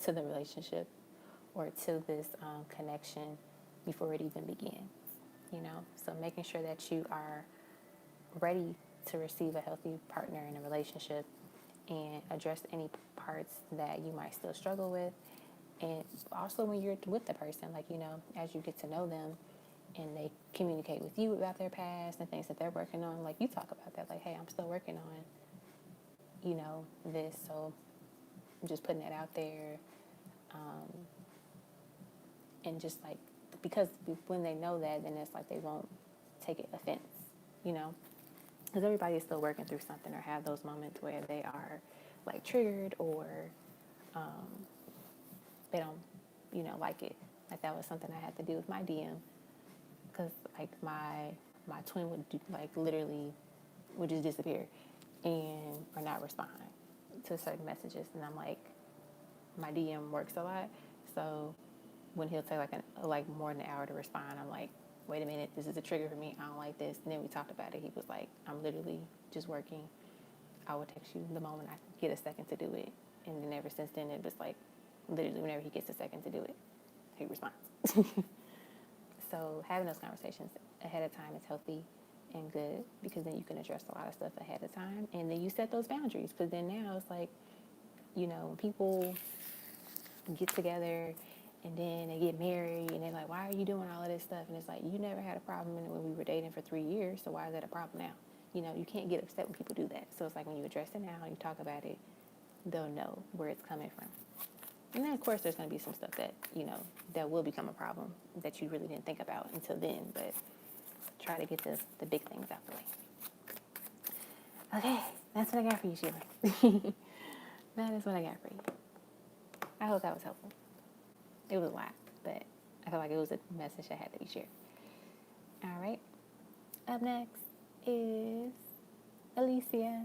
to the relationship or to this connection before it even begins, you know? So making sure that you are ready to receive a healthy partner in a relationship, and address any parts that you might still struggle with. And also when you're with the person, like, you know, as you get to know them and they communicate with you about their past and things that they're working on, like, you talk about that, like, hey, I'm still working on, you know, this, so I'm just putting that out there. And just like, because when they know that, then it's like they won't take it offense, you know, because everybody is still working through something, or have those moments where they are like triggered, or they don't, you know, like it. Like, that was something I had to do with my DM, because like my twin would do, like, literally would just disappear or not respond to certain messages, and I'm like, my DM works a lot, so when he'll take like more than an hour to respond, I'm like, wait a minute, this is a trigger for me. I don't like this. And then we talked about it. He was like, I'm literally just working. I will text you the moment I get a second to do it. And then ever since then, it was like, literally whenever he gets a second to do it, he responds. So having those conversations ahead of time is healthy and good, because then you can address a lot of stuff ahead of time. And then you set those boundaries, because then now it's like, you know, when people get together and then they get married and they're like, why are you doing all of this stuff? And it's like, you never had a problem when we were dating for 3 years, so why is that a problem now? You know, you can't get upset when people do that. So it's like, when you address it now, you talk about it, they'll know where it's coming from. And then, of course, there's going to be some stuff that, you know, that will become a problem that you really didn't think about until then. But try to get the big things out the way. Okay, that's what I got for you, Sheila. That is what I got for you. I hope that was helpful. It was a lot, but I feel like it was a message that had to be shared. All right. Up next is Alicia.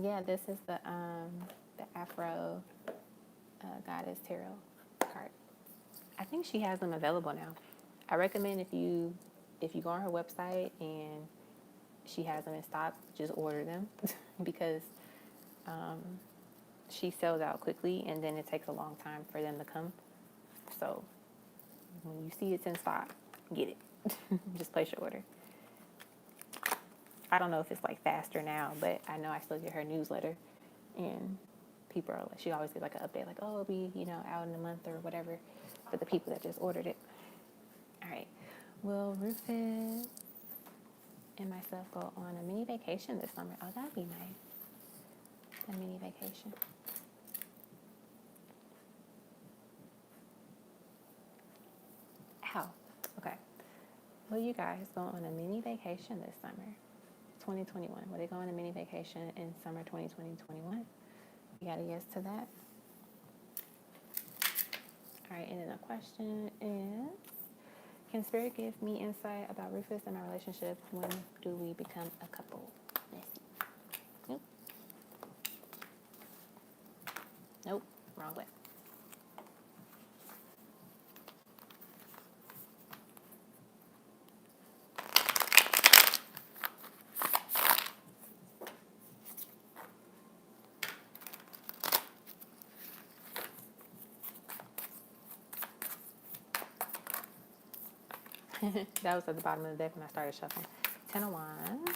Yeah, this is the Afro Goddess Tarot card. I think she has them available now. I recommend if you go on her website and she has them in stock, just order them because she sells out quickly, and then it takes a long time for them to come. So when you see it's in stock, get it. Just place your order. I don't know if it's like faster now, but I know I still get her newsletter, and people are like, she always gets like an update, like, oh, it'll be, you know, out in a month or whatever, for the people that just ordered it. All right. Will Rufus and myself go on a mini vacation this summer? Oh, that'd be nice. A mini vacation. Ow. Okay. Will you guys go on a mini vacation this summer? 2021. Will they go on a mini vacation in summer 2021? You got a yes to that? All right, and then the question is, can Spirit give me insight about Rufus and my relationship? When do we become a couple? Let's see. Nope. Nope, wrong way. That was at the bottom of the deck when I started shuffling. 10 of Wands,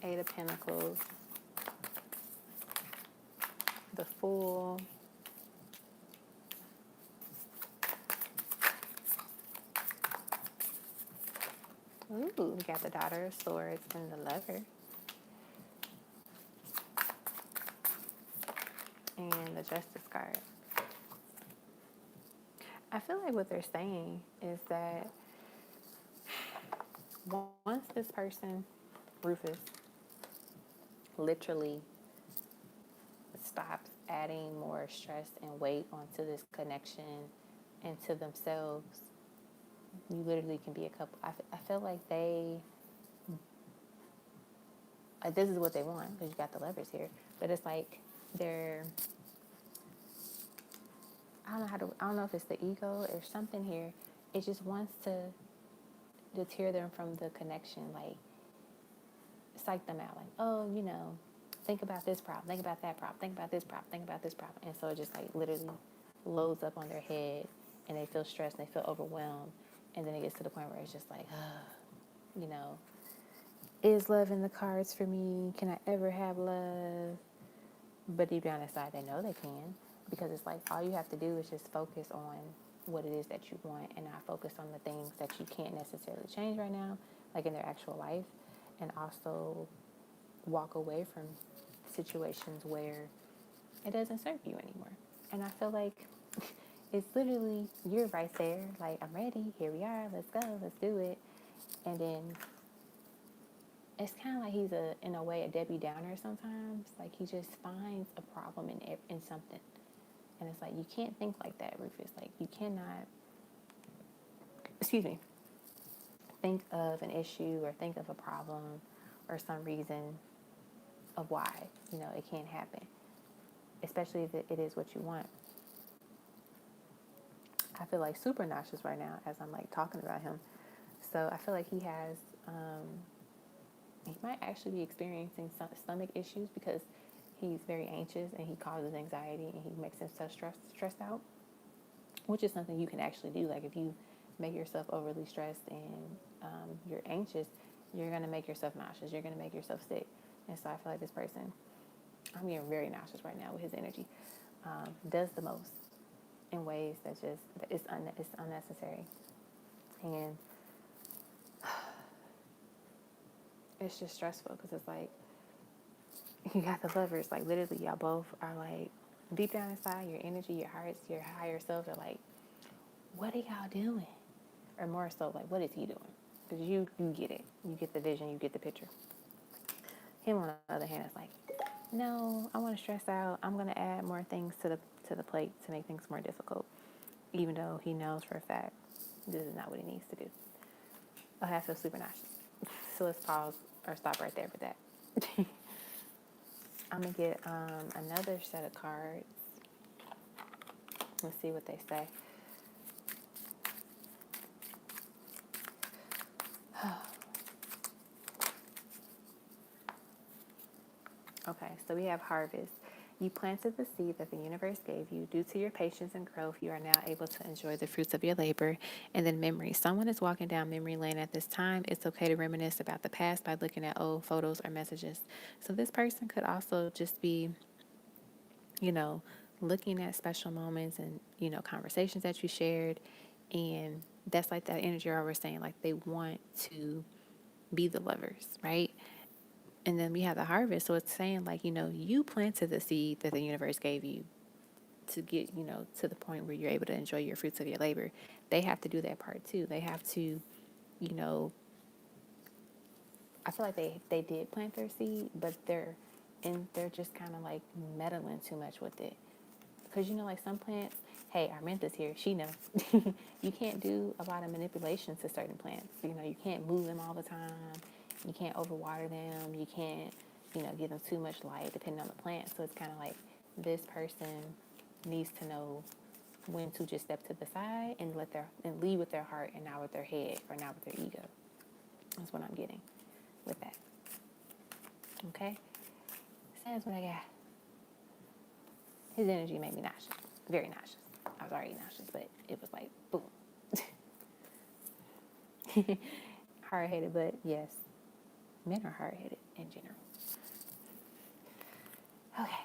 8 of Pentacles, the Fool, ooh, we got the Daughter of Swords and the Lover, and the Justice card. I feel like what they're saying is that once this person, Rufus, literally stops adding more stress and weight onto this connection and to themselves, you literally can be a couple. I feel like this is what they want, because you got the Lovers here, but it's like they're, I don't know if it's the ego or something here. It just wants to deter them from the connection, like psych them out, like, oh, think about this problem, think about that problem, think about this problem, think about this problem. And so it just like literally loads up on their head, and they feel stressed and they feel overwhelmed. And then it gets to the point where it's just like, is love in the cards for me? Can I ever have love? But deep down inside, they know they can, because it's like all you have to do is just focus on what it is that you want, and not focus on the things that you can't necessarily change right now, like in their actual life, and also walk away from situations where it doesn't serve you anymore. And I feel like it's literally, you're right there, like, I'm ready, here we are, let's go, let's do it. And then it's kind of like he's in a way, a Debbie Downer sometimes. Like, he just finds a problem in something. And it's like, you can't think like that, Rufus. Like, you cannot, think of an issue or think of a problem or some reason of why, it can't happen. Especially if it is what you want. I feel like super nauseous right now as I'm like talking about him. So I feel like he might actually be experiencing some stomach issues, because he's very anxious and he causes anxiety and he makes himself stressed out, which is something you can actually do. Like, if you make yourself overly stressed and you're anxious, you're going to make yourself nauseous. You're going to make yourself sick. And so I feel like this person, I'm getting very nauseous right now with his energy, does the most in ways that just, it's unnecessary. And it's just stressful, because it's like, you got the Lovers, like literally y'all both are like, deep down inside, your energy, your hearts, your higher selves are like, what are y'all doing? Or more so, like, what is he doing? Because you get it. You get the vision, you get the picture. Him, on the other hand, is like, no, I want to stress out. I'm going to add more things to the plate to make things more difficult, even though he knows for a fact this is not what he needs to do. Okay, I feel super nauseous. So let's pause or stop right there with that. I'm going to get another set of cards. Let's see what they say. Okay, so we have Harvest. You planted the seed that the universe gave you. Due to your patience and growth, you are now able to enjoy the fruits of your labor. And then memory. Someone is walking down memory lane at this time. It's okay to reminisce about the past by looking at old photos or messages. So this person could also just be, looking at special moments and, conversations that you shared. And that's like that energy I was saying, like they want to be the Lovers, right? And then we have the Harvest. So it's saying like, you planted the seed that the universe gave you to get, to the point where you're able to enjoy your fruits of your labor. They have to do that part too. They have to, I feel like they did plant their seed, but they're just kind of like meddling too much with it. Because, like some plants, hey, our Mentha's here. She knows. You can't do a lot of manipulation to certain plants. You can't move them all the time. You can't overwater them. You can't, give them too much light depending on the plant. So it's kind of like this person needs to know when to just step to the side and lead with their heart and not with their head or not with their ego. That's what I'm getting with that. Okay? So that's what I got. His energy made me nauseous. Very nauseous. I was already nauseous, but it was like, boom. Hard-headed, but yes. Men are hard-headed in general. Okay.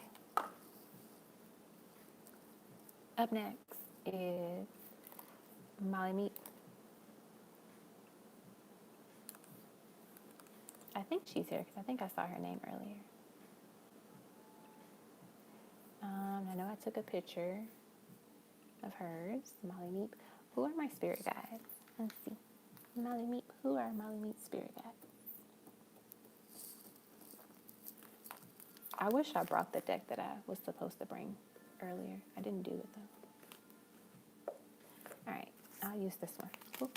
Up next is Molly Meek. I think she's here because I think I saw her name earlier. I know I took a picture. of hers, Molly Meep. Who are my spirit guides? Let's see. Molly Meep. Who are Molly Meep's spirit guides? I wish I brought the deck that I was supposed to bring earlier. I didn't do it though. All right, I'll use this one. Who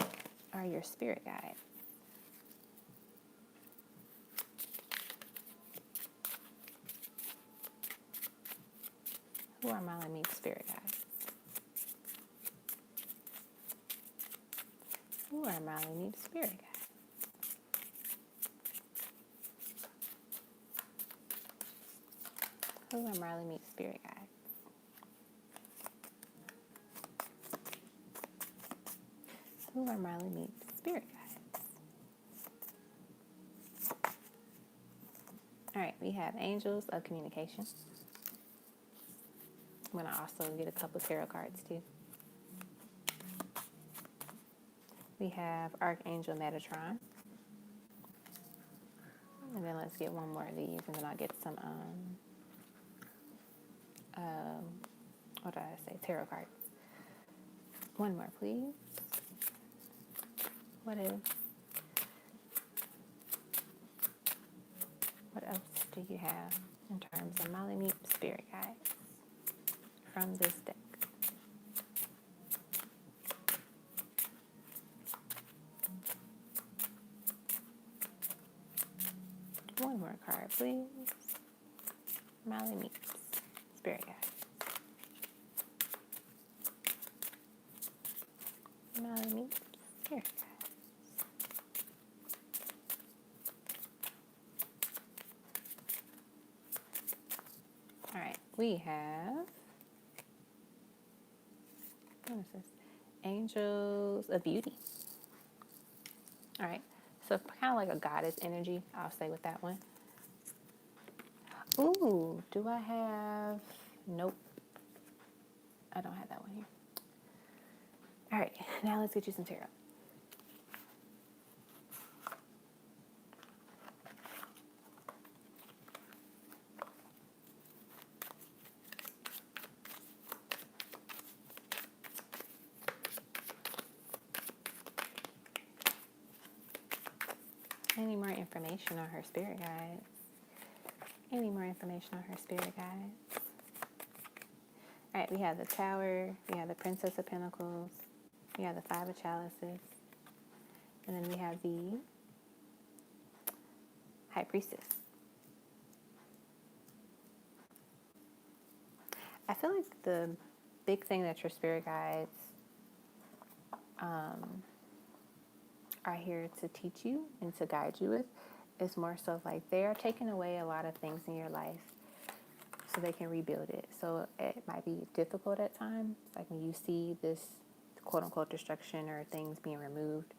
are your spirit guides? Who are Molly Meep's spirit guides? Who are Molly Meep's spirit guides? Who are Marley Meet's spirit guides? Who are Marley Meet's spirit guides? All right, we have angels of communication. I'm going to also get a couple tarot cards too. We have Archangel Metatron. And then let's get one more of these, and then I'll get some what did I say? Tarot cards. One more, please. What else do you have in terms of Molly Meep spirit guides from this deck? One more card, please. Molly Meep's spirit guides. Molly Meep's spirit guides. All right, we have, what is this? Angels of Beauty. All right, so kind of like a goddess energy, I'll say with that one. Ooh, do I have, nope, I don't have that one here. All right, now let's get you some tarot. Any more information on her spirit guides? Any more information on her spirit guides? All right, we have the Tower, we have the Princess of Pentacles, we have the Five of Chalices, and then we have the High Priestess. I feel like the big thing that your spirit guides are here to teach you and to guide you with is more so like they are taking away a lot of things in your life so they can rebuild it. So it might be difficult at times, like when you see this quote-unquote destruction or things being removed,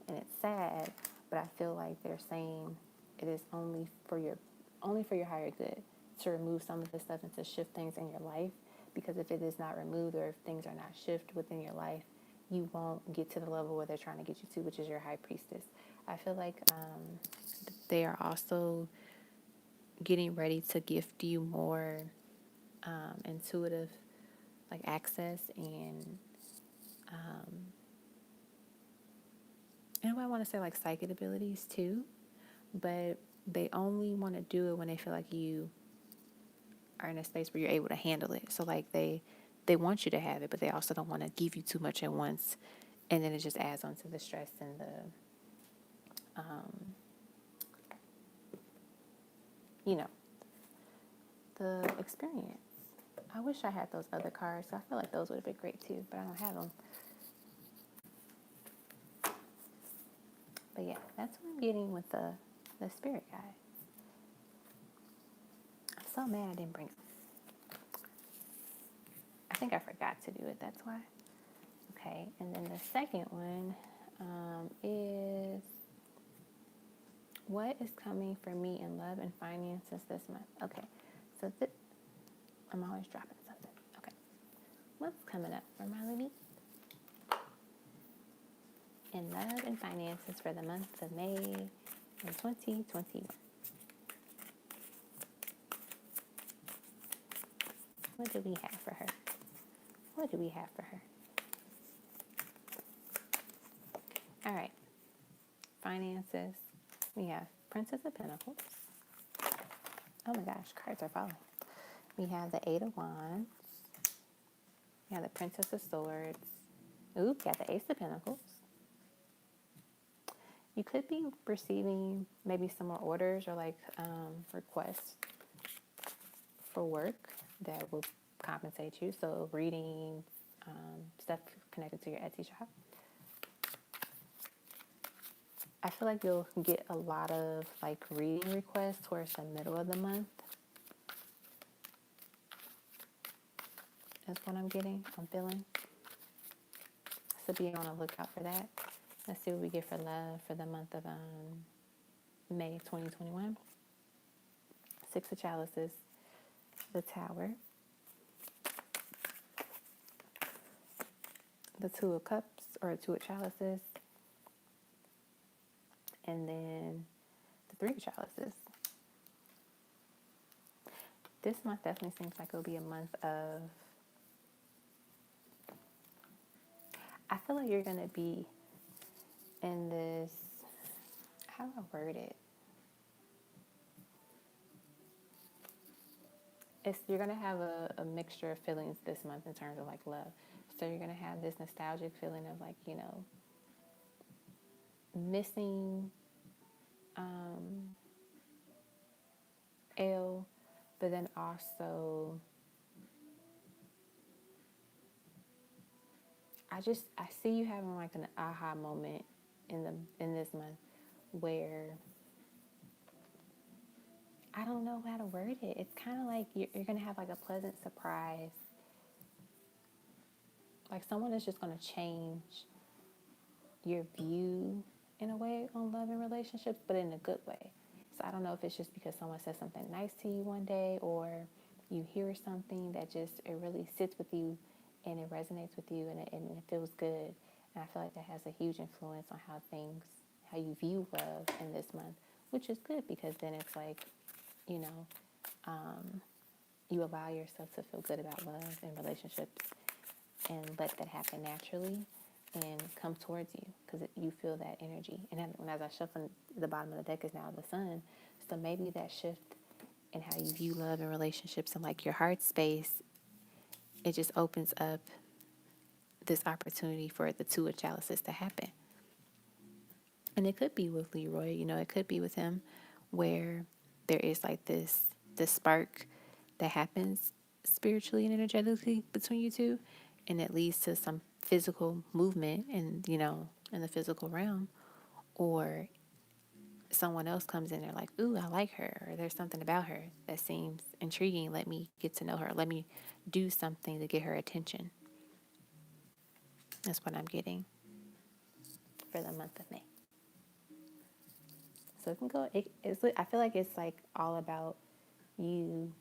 and it's sad, but I feel like they're saying it is only for your higher good to remove some of this stuff and to shift things in your life, because if it is not removed or if things are not shifted within your life, you won't get to the level where they're trying to get you to, which is your High Priestess. I feel like they are also getting ready to gift you more intuitive like access and I want to say like psychic abilities too, but they only want to do it when they feel like you are in a space where you're able to handle it. So like they want you to have it, but they also don't want to give you too much at once, and then it just adds on to the stress and the the experience. I wish I had those other cards. I feel like those would have been great too, but I don't have them. But yeah, that's what I'm getting with the spirit guide. I'm so mad I didn't bring it. I think I forgot to do it, that's why. Okay, and then the second one is what is coming for me in love and finances this month? Okay, so I'm always dropping something. Okay, what's coming up for my lady? In love and finances for the month of May in 2021. What do we have for her? What do we have for her? All right. Finances. We have Princess of Pentacles. Oh my gosh, cards are falling. We have the Eight of Wands. We have the Princess of Swords. Ooh, we got the Ace of Pentacles. You could be receiving maybe some more orders or like requests for work that will compensate you. So reading, stuff connected to your Etsy shop. I feel like you'll get a lot of like reading requests towards the middle of the month. That's what I'm getting. I'm feeling. So be on the lookout for that. Let's see what we get for love for the month of May 2021. Six of Chalices, the Tower, the Two of Cups or Two of Chalices, and then the Three of Chalices. This month definitely seems like it'll be a month of, I feel like you're going to be in this, how do I word it? You're going to have a mixture of feelings this month in terms of like love. So you're going to have this nostalgic feeling of like, you know, missing Elle, but then also I see you having like an aha moment in this month where I don't know how to word it. It's kind of like you're going to have like a pleasant surprise. Like someone is just going to change your view in a way on love and relationships, but in a good way. So I don't know if it's just because someone says something nice to you one day, or you hear something that just, it really sits with you and it resonates with you and it feels good. And I feel like that has a huge influence on how you view love in this month, which is good because then it's like, you know, you allow yourself to feel good about love and relationships and let that happen naturally and come towards you because you feel that energy. And as I shuffle, the bottom of the deck is now the Sun. So maybe that shift in how you view love and relationships and like your heart space, it just opens up this opportunity for the Two of Chalices to happen. And it could be with Leroy, you know, it could be with him where there is like this spark that happens spiritually and energetically between you two, and it leads to some physical movement and, you know, in the physical realm, or someone else comes in there like, ooh, I like her, or there's something about her that seems intriguing. Let me get to know her. Let me do something to get her attention. That's what I'm getting for the month of May. So it can go, I feel like it's like all about you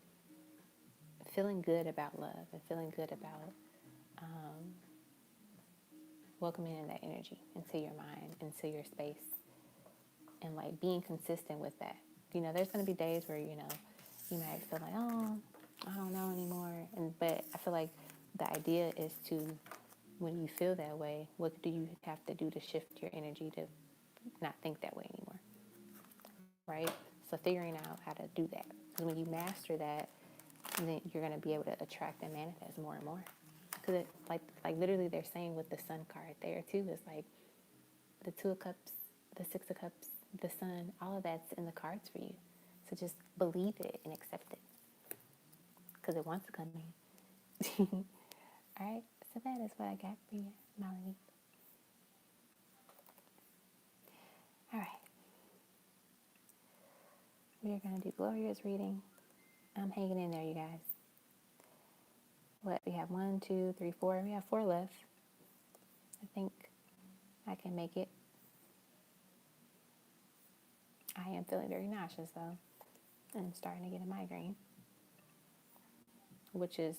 feeling good about love and feeling good about welcoming in that energy into your mind, into your space, and like being consistent with that. You know, there's going to be days where, you know, you might feel like, oh, I don't know anymore. But I feel like the idea is to, when you feel that way, what do you have to do to shift your energy to not think that way anymore? Right? So figuring out how to do that. Because when you master that, then you're going to be able to attract and manifest more and more. Because like literally they're saying with the Sun card there too, it's like the Two of Cups, the Six of Cups, the Sun, all of that's in the cards for you. So just believe it and accept it. Because it wants to come in. All right, so that is what I got for you, Melanie. All right. We are going to do Gloria's reading. I'm hanging in there, you guys. What, we have 1, 2, 3, 4. We have 4 left. I think I can make it. I am feeling very nauseous, though. And I'm starting to get a migraine, which is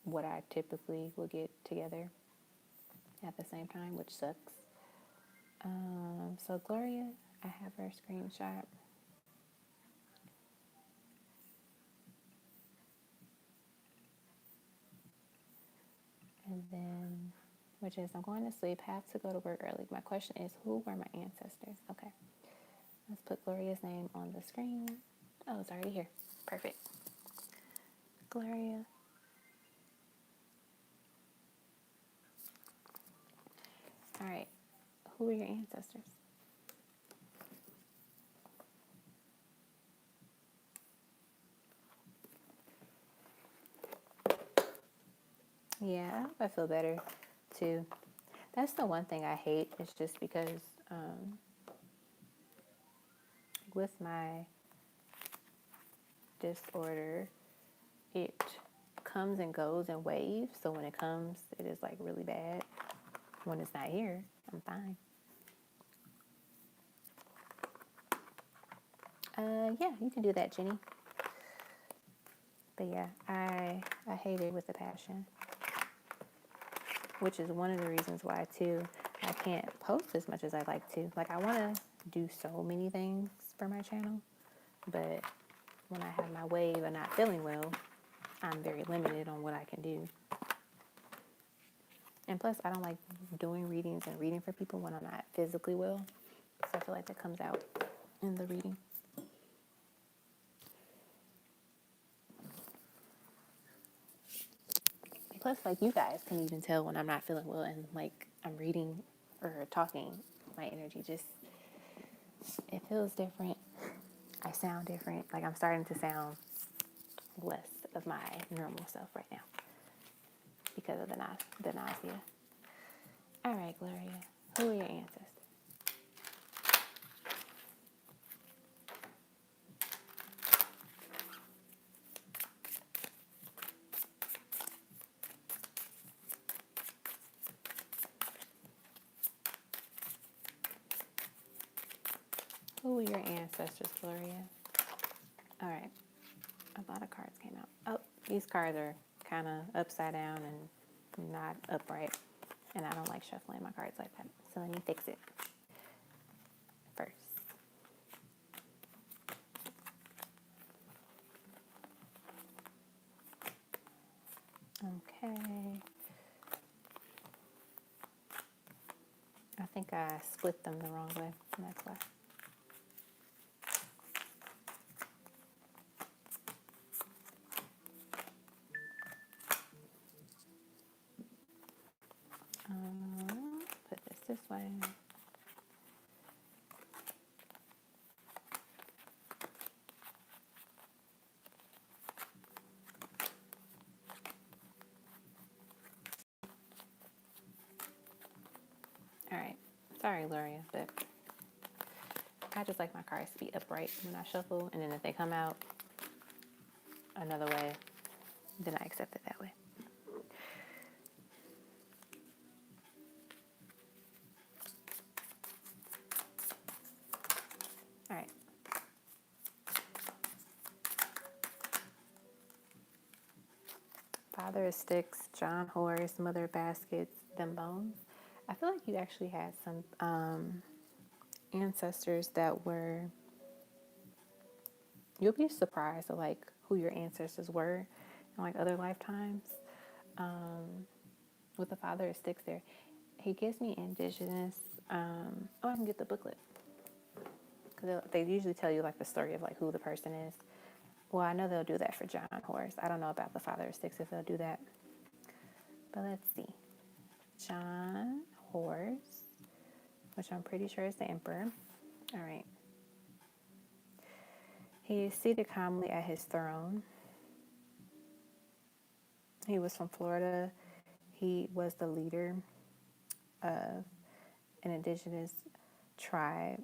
what I typically will get together at the same time, which sucks. So Gloria, I have her screenshot. And then, which is, I'm going to sleep, have to go to work early. My question is, who were my ancestors? Okay. Let's put Gloria's name on the screen. Oh, it's already here. Perfect. Gloria. All right. Who are your ancestors? Yeah, I feel better too. That's the one thing I hate. It's just because with my disorder, it comes and goes in waves. So when it comes, it is like really bad. When it's not here, I'm fine. Yeah, you can do that, Jenny. But yeah, I hate it with a passion, which is one of the reasons why too I can't post as much as I'd like to. Like I want to do so many things for my channel, but when I have my wave and not feeling well, I'm very limited on what I can do. And plus, I don't like doing readings and reading for people when I'm not physically well. So I feel like that comes out in the reading. Plus, like, you guys can even tell when I'm not feeling well and, like, I'm reading or talking, my energy just, it feels different. I sound different. Like, I'm starting to sound less of my normal self right now because of the nausea. All right, Gloria, who are your ancestors? Who are your ancestors, Gloria? All right. A lot of cards came out. Oh, these cards are kind of upside down and not upright. And I don't like shuffling my cards like that. So let me fix it first. Okay. I think I split them the wrong way. And that's why. Put this way. All right. Sorry, Gloria, but I just like my cards to be upright when I shuffle. And then if they come out another way, then I accept it that way. All right. Father of Sticks, John Horse, Mother of Baskets, them bones. I feel like you actually had some ancestors that were, you'll be surprised at like who your ancestors were in like other lifetimes. With the Father of Sticks there, he gives me indigenous. I can get the booklet because they usually tell you like the story of like who the person is. Well, I know they'll do that for John Horse. I don't know about the Father of Sticks if they'll do that, but let's see. John Horse, which I'm pretty sure is the Emperor. All right. He is seated calmly at his throne. He was from Florida. He was the leader of an indigenous tribe.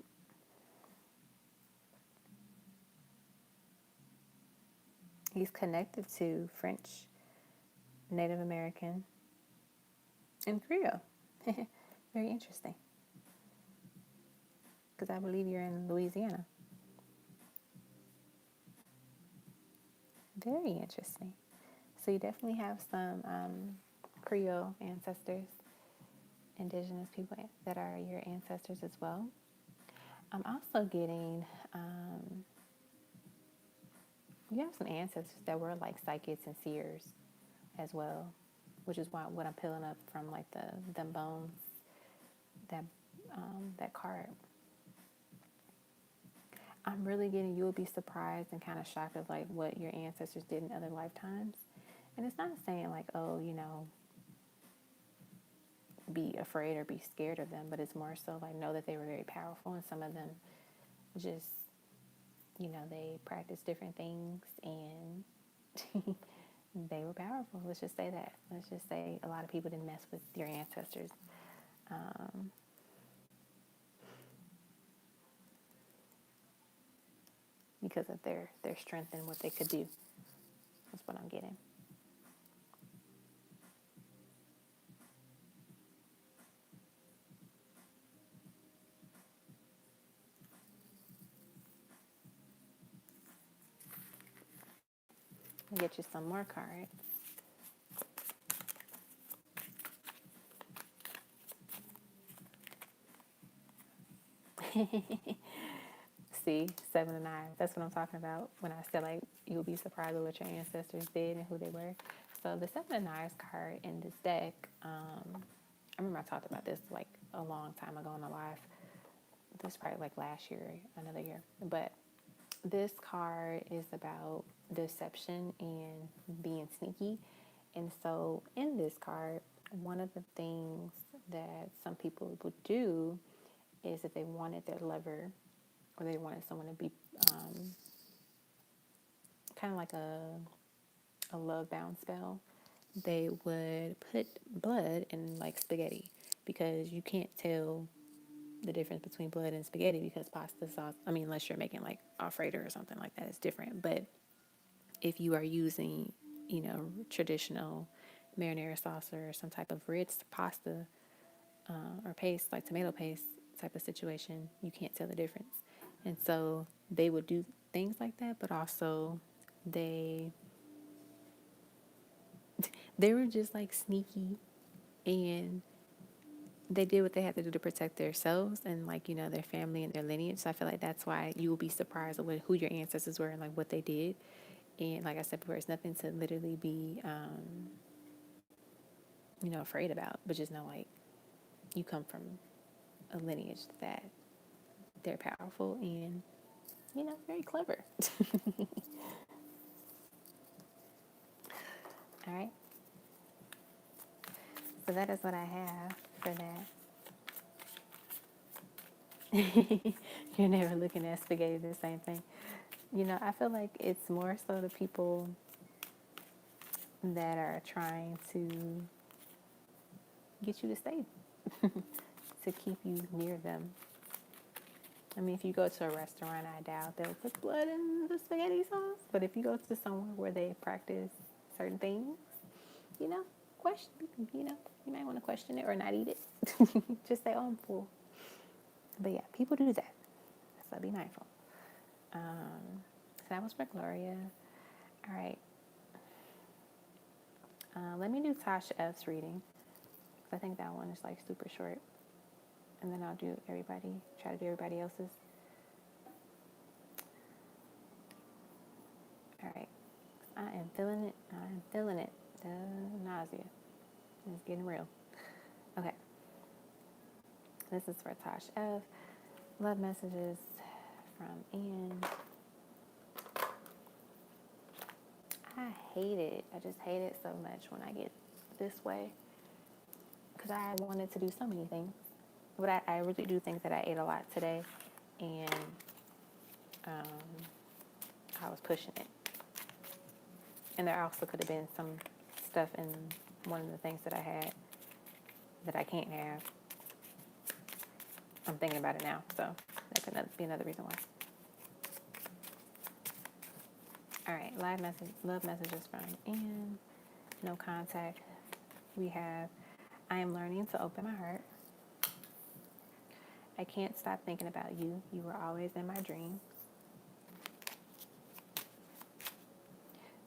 He's connected to French, Native American, and Creole. Very interesting. Because I believe you're in Louisiana. Very interesting. So you definitely have some Creole ancestors, indigenous people that are your ancestors as well. I'm also getting, you have some ancestors that were like psychics and seers as well. which is what I'm pulling up from like them bones, that card. I'm really getting, you'll be surprised and kind of shocked of like what your ancestors did in other lifetimes. And it's not saying like, oh, be afraid or be scared of them, but it's more so like know that they were very powerful, and some of them just, they practiced different things and they were powerful. Let's just say that. Let's just say a lot of people didn't mess with your ancestors. Because of their strength and what they could do. That's what I'm getting. I'll get you some more cards. See, 7 of Knives. That's what I'm talking about when I said like you'll be surprised at what your ancestors did and who they were. So the 7 of Knives card in this deck, I remember I talked about this like a long time ago in a live. This is probably like last year, another year. But this card is about deception and being sneaky. And so in this card, one of the things that some people would do is if they wanted their lover or they wanted someone to be kind of like a love bound spell, they would put blood in like spaghetti, because you can't tell the difference between blood and spaghetti because pasta sauce, unless you're making like Alfredo or something like that, it's different. But if you are using, traditional marinara sauce or some type of red pasta or paste, like tomato paste type of situation, you can't tell the difference. And so they would do things like that, but also they were just like sneaky, and they did what they had to do to protect themselves and like, their family and their lineage. So I feel like that's why you will be surprised with who your ancestors were and like what they did. And like I said before, it's nothing to literally be, afraid about, but just know like you come from a lineage that they're powerful and, very clever. All right. So that is what I have for that. You're never looking at spaghetti the same thing. I feel like it's more so the people that are trying to get you to stay, to keep you near them. If you go to a restaurant, I doubt they'll put blood in the spaghetti sauce. But if you go to somewhere where they practice certain things, question, you might want to question it or not eat it. Just say, oh, I'm full. But yeah, people do that. So be mindful. So that was for Gloria. All right. Let me do Tasha F's reading. I think that one is like super short. And then I'll do try to do everybody else's. All right. I am feeling it. The nausea. It's getting real. Okay. This is for Tosh F. Love messages from Ann. I hate it. I just hate it so much when I get this way, because I wanted to do so many things. But I really do think that I ate a lot today, and I was pushing it. And there also could have been some stuff in one of the things that I had that I can't have. I'm thinking about it now, so that could be another reason why. All right, love messages from Ann. No contact. We have, I am learning to open my heart. I can't stop thinking about you. You were always in my dreams.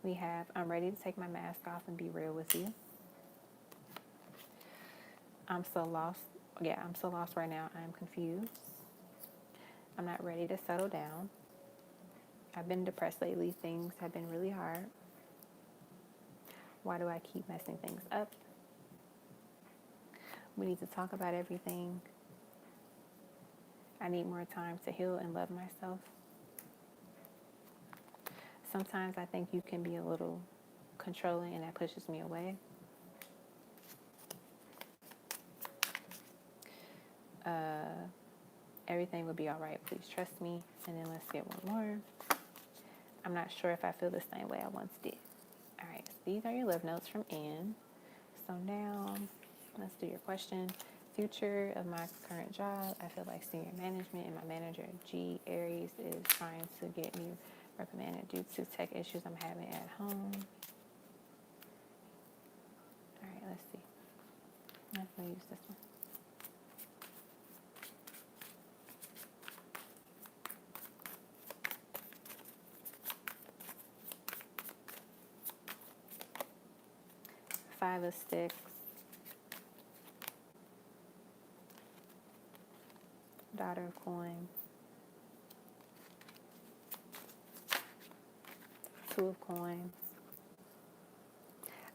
We have, I'm ready to take my mask off and be real with you. I'm so lost. Yeah, I'm so lost right now. I'm confused. I'm not ready to settle down. I've been depressed lately. Things have been really hard. Why do I keep messing things up? We need to talk about everything. I need more time to heal and love myself. Sometimes I think you can be a little controlling and that pushes me away. Everything will be all right. Please trust me. And then let's get one more. I'm not sure if I feel the same way I once did. All right, so these are your love notes from Anne. So now let's do your question. Future of my current job. I feel like senior management and my manager, G Aries, is trying to get me reprimanded due to tech issues I'm having at home. All right, let's see. I'm going to use this one. Five of Sticks. Daughter of Coins. Two of Coins.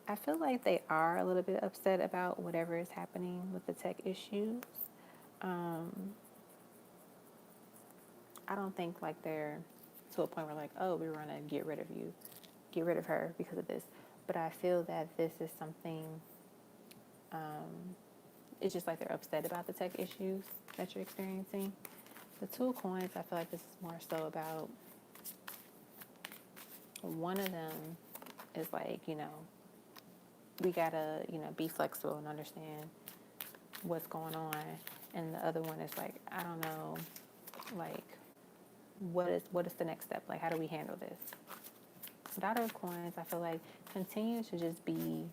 I feel like they are a little bit upset about whatever is happening with the tech issues. I don't think like they're to a point where like, oh, we're going to get rid of you, get rid of her because of this. But I feel that this is something, it's just like they're upset about the tech issues that you're experiencing. The Two of Coins, I feel like this is more so about one of them is like, we gotta, be flexible and understand what's going on. And the other one is like, I don't know, like, what is the next step? Like, how do we handle this? Daughter of Coins, I feel like continue to just be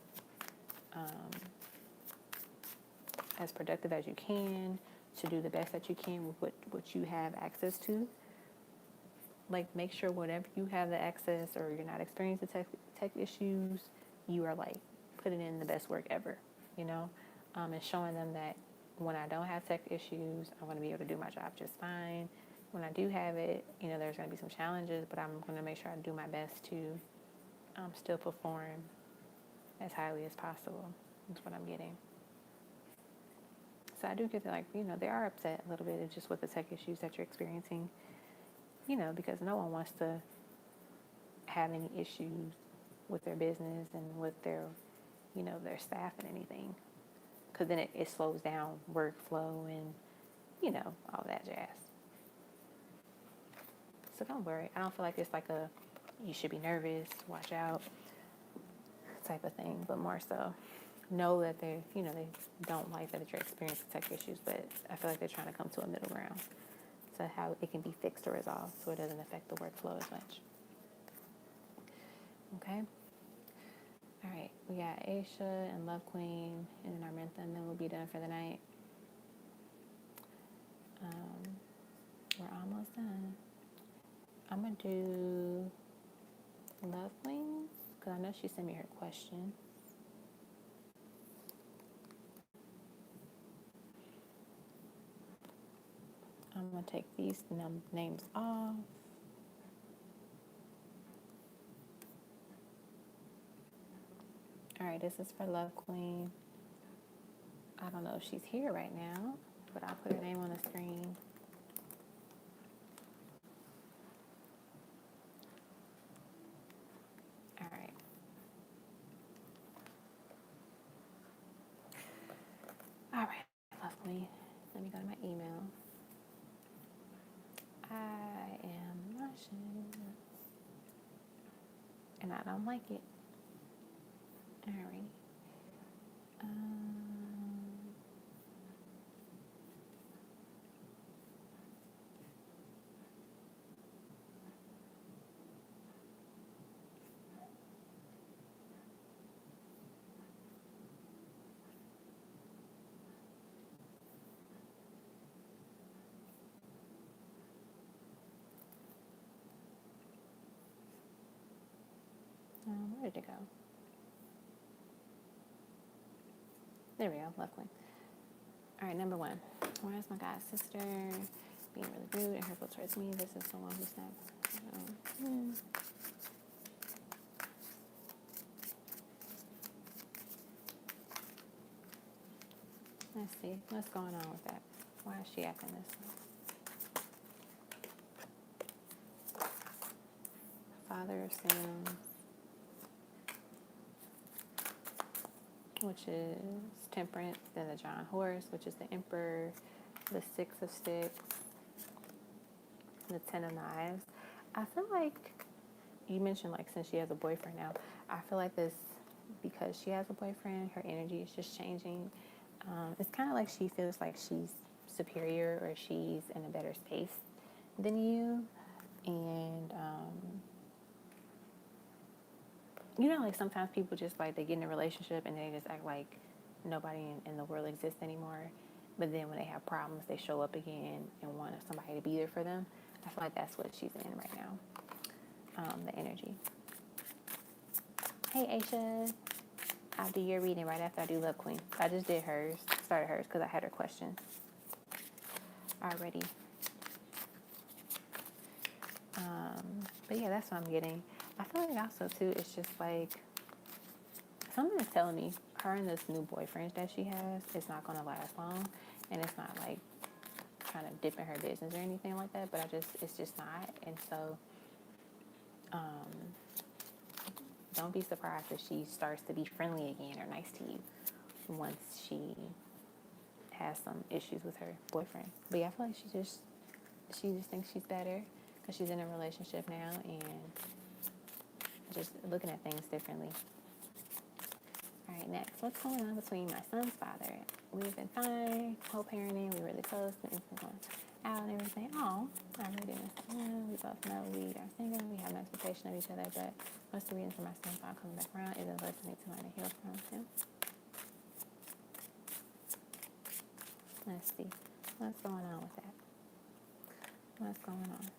as productive as you can, to do the best that you can with what you have access to. Like, make sure whatever you have the access or you're not experiencing tech issues, you are like putting in the best work ever, and showing them that when I don't have tech issues, I'm going to be able to do my job just fine. When I do have it, there's going to be some challenges, but I'm going to make sure I do my best to still perform as highly as possible. That's what I'm getting. So I do get that, like, they are upset a little bit just with the tech issues that you're experiencing, because no one wants to have any issues with their business and with their, their staff and anything. Because then it slows down workflow and, all that jazz. So don't worry. I don't feel like it's like a, you should be nervous, watch out type of thing, but more so know that they don't like that you're experiencing tech issues, but I feel like they're trying to come to a middle ground to how it can be fixed or resolved so it doesn't affect the workflow as much. Okay? All right, we got Aysha and Love Queen, and then Armenta, and then we'll be done for the night. We're almost done. I'm going to do Love Queen, because I know she sent me her question. I'm going to take these names off. All right, this is for Love Queen. I don't know if she's here right now, but I'll put her name on the screen. All right. All right, Love Queen. Let me go to my email. I am rushing, and I don't like it. All right. Where did it go? There we go, Love Queen. All right, number one. Why is my god sister being really rude and hurtful towards me? This is someone who's not. Let's see. What's going on with that? Why is she acting this way? Father of Sins, which is Temperance, then the Giant Horse, which is the Emperor, the Six of Sticks, the Ten of Knives. I feel like you mentioned, like, since she has a boyfriend now, I feel like this, because she has a boyfriend, her energy is just changing. It's kind of like she feels like she's superior, or she's in a better space than you. And, you know, like, sometimes people just, like, they get in a relationship and they just act like nobody in the world exists anymore. But then when they have problems, they show up again and want somebody to be there for them. I feel like that's what she's in right now, the energy. Hey, Aysha. I'll do your reading right after I do Love Queen. I just did hers, started hers, because I had her question already. But yeah, that's what I'm getting. I feel like also, too, it's just like, something is telling me her and this new boyfriend that she has, it's not going to last long. And it's not like trying to dip in her business or anything like that, but it's just not. And so, don't be surprised if she starts to be friendly again or nice to you once she has some issues with her boyfriend. But yeah, I feel like she just thinks she's better because she's in a relationship now and just looking at things differently. All right, next. What's going on between my son's father? We've been fine, co-parenting, we're really close, things been going out and everything. Oh, I really didn't. We both know we are single, we have no expectation of each other, but what's the reason for my son's father coming back around? Is it listening to learn to heal from him? Let's see. What's going on with that? What's going on?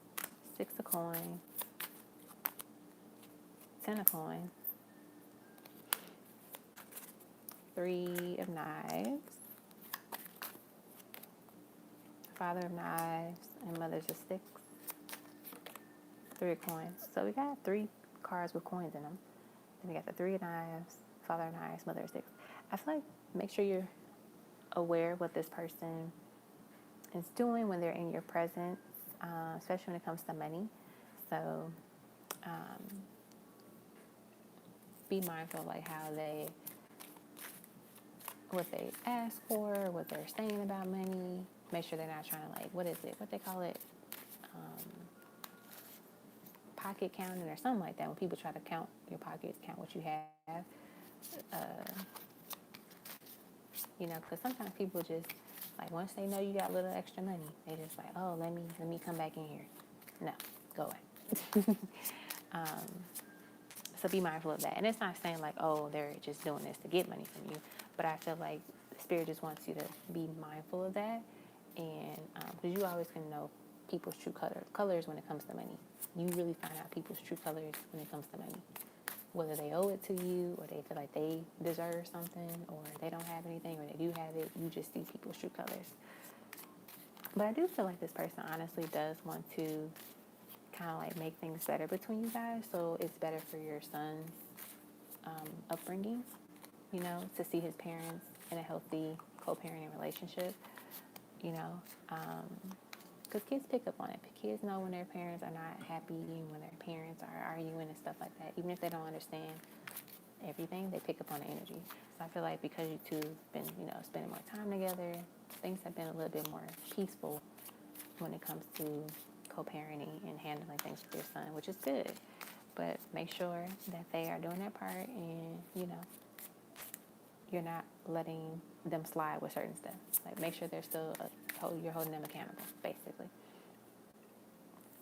6 of coin, 10 of coin, 3 of knives, Father of knives, and Mother's of sticks, 3 of coins. So we got 3 cards with coins in them. Then we got the 3 of knives, Father of knives, Mother of sticks. I feel like make sure you're aware of what this person is doing when they're in your presence, especially when it comes to money. So be mindful of like what they ask for, what they're saying about money. Make sure they're not trying to, like, what they call it, pocket counting or something like that. When people try to count your pockets, count what you have, you know, because sometimes people just, like, once they know you got a little extra money, they just like, oh, let me come back in here. No, go away. So be mindful of that. And it's not saying like, oh, they're just doing this to get money from you. But I feel like Spirit just wants you to be mindful of that. And because you always can know people's true colors when it comes to money. You really find out people's true colors when it comes to money. Whether they owe it to you, or they feel like they deserve something, or they don't have anything, or they do have it. You just see people's true colors. But I do feel like this person honestly does want to kind of like make things better between you guys, so it's better for your son's upbringing, you know, to see his parents in a healthy co-parenting relationship, you know, because kids pick up on it. Kids know when their parents are not happy, when their parents are arguing and stuff like that. Even if they don't understand everything, they pick up on the energy. So I feel like because you two have been, you know, spending more time together, things have been a little bit more peaceful when it comes to co-parenting and handling things with your son, which is good. But make sure that they are doing their part, and, you know, you're not letting them slide with certain stuff. Like, make sure they're still, you're holding them accountable, basically.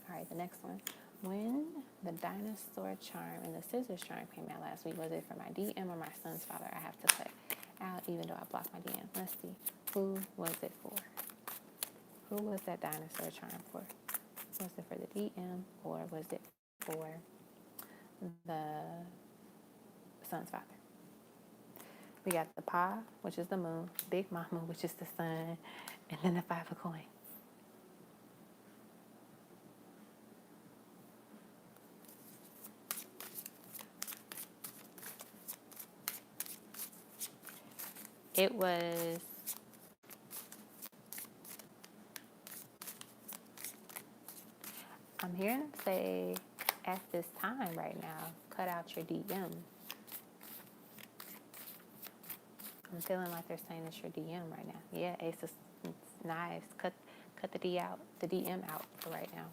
All right, the next one. When the dinosaur charm and the scissors charm came out last week, was it for my DM or my son's father? I have to put out, even though I blocked my DM. Let's see. Who was it for? Who was that dinosaur charm for? Was it for the DM, or was it for the son's father? We got the Pa, which is the moon, Big Mama, which is the sun, and then the 5 of coins. It was I'm hearing them say, at this time right now, cut out your DM. I'm feeling like they're saying it's your DM right now. Yeah, Ace of Knives. Cut the DM out for right now.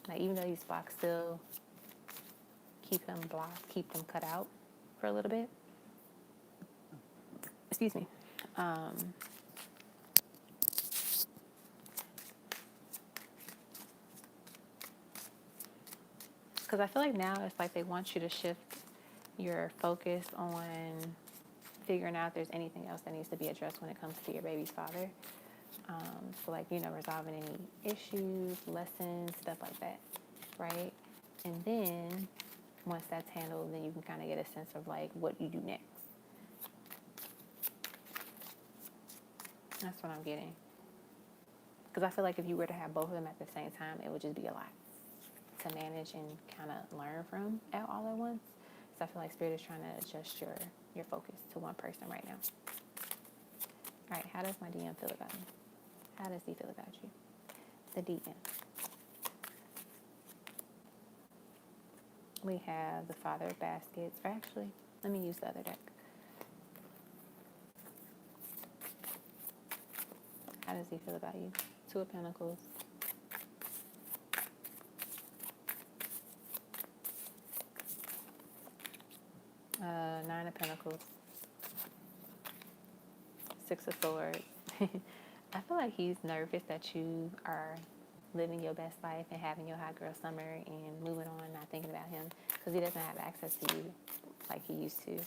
Like, even though these blocks, still keep them blocked, keep them cut out for a little bit. Excuse me. Because I feel like now it's like they want you to shift your focus on figuring out if there's anything else that needs to be addressed when it comes to your baby's father. So like, resolving any issues, lessons, stuff like that, right? And then once that's handled, then you can kind of get a sense of like what you do next. That's what I'm getting. Because I feel like if you were to have both of them at the same time, it would just be a lot to manage and kind of learn from all at once. So I feel like Spirit is trying to adjust your focus to one person right now. All right, how does my DM feel about me? How does he feel about you? The DM. We have the Father of Baskets. Or actually, let me use the other deck. How does he feel about you? Two of Pentacles. Nine of Pentacles. Six of Swords. I feel like he's nervous that you are living your best life and having your hot girl summer and moving on, not thinking about him, because he doesn't have access to you like he used to.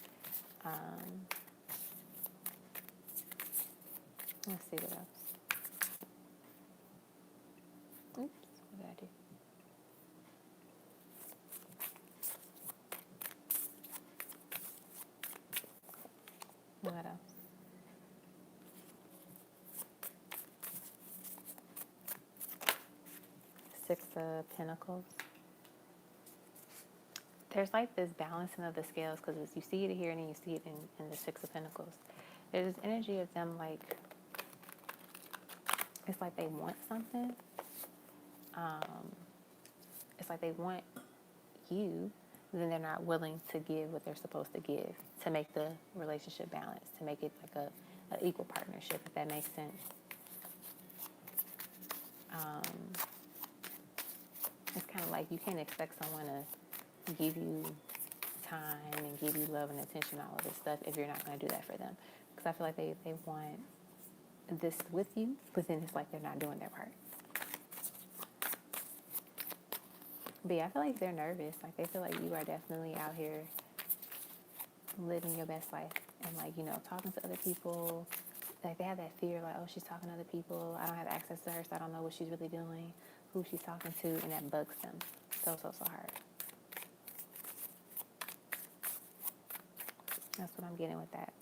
Let's see what else. Oops, what did I do? What else? Six of Pentacles. There's like this balancing of the scales, because you see it here and then you see it in the Six of Pentacles. There's this energy of them like, it's like they want something. It's like they want you, then they're not willing to give what they're supposed to give to make the relationship balanced, to make it like an equal partnership, if that makes sense. It's kind of like you can't expect someone to give you time and give you love and attention, all of this stuff, if you're not going to do that for them. Because I feel like they want this with you, but then it's like they're not doing their part. But yeah, I feel like they're nervous. Like, they feel like you are definitely out here living your best life and, like, talking to other people. Like, they have that fear, like, oh, she's talking to other people. I don't have access to her, so I don't know what she's really doing, who she's talking to, and that bugs them so hard. That's what I'm getting with that.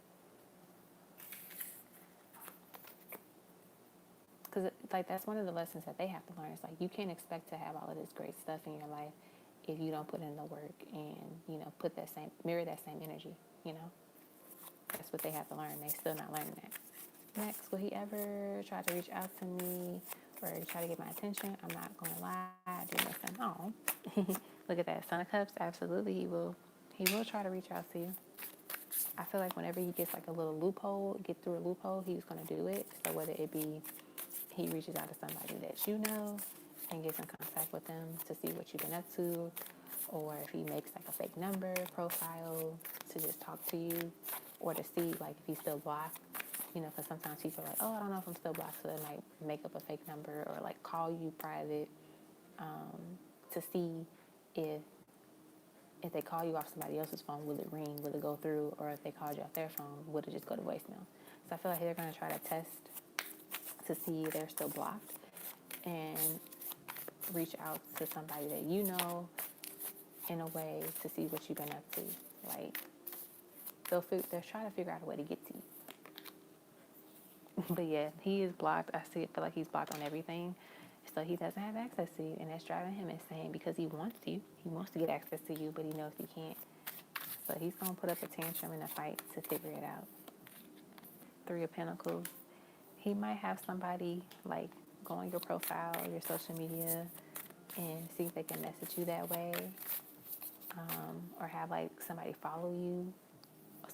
Because, like, that's one of the lessons that they have to learn. It's like, you can't expect to have all of this great stuff in your life if you don't put in the work and, mirror that same energy, That's what they have to learn. They're still not learning that. Next, will he ever try to reach out to me or try to get my attention? I'm not going to lie. I do miss him. Oh, look at that. Son of Cups. Absolutely, he will try to reach out to you. I feel like whenever he gets like a little loophole, get through a loophole, he's going to do it. So whether it be he reaches out to somebody that you know and gets in contact with them to see what you've been up to, or if he makes like a fake number profile to just talk to you, or to see like if he's still blocked, because sometimes people are like, oh, I don't know if I'm still blocked, so they might make up a fake number or like call you private to see if they call you off somebody else's phone, will it ring, will it go through, or if they called you off their phone, would it just go to voicemail? So I feel like they're going to try to test to see they're still blocked and reach out to somebody that you know in a way to see what you've been up to. Like, they'll try to figure out a way to get to you. But yeah, he is blocked. I feel like he's blocked on everything. So he doesn't have access to you, and that's driving him insane because he wants you. He wants to get access to you, but he knows he can't. So he's going to put up a tantrum in a fight to figure it out. Three of Pentacles. He might have somebody, like, go on your profile, your social media, and see if they can message you that way, or have like somebody follow you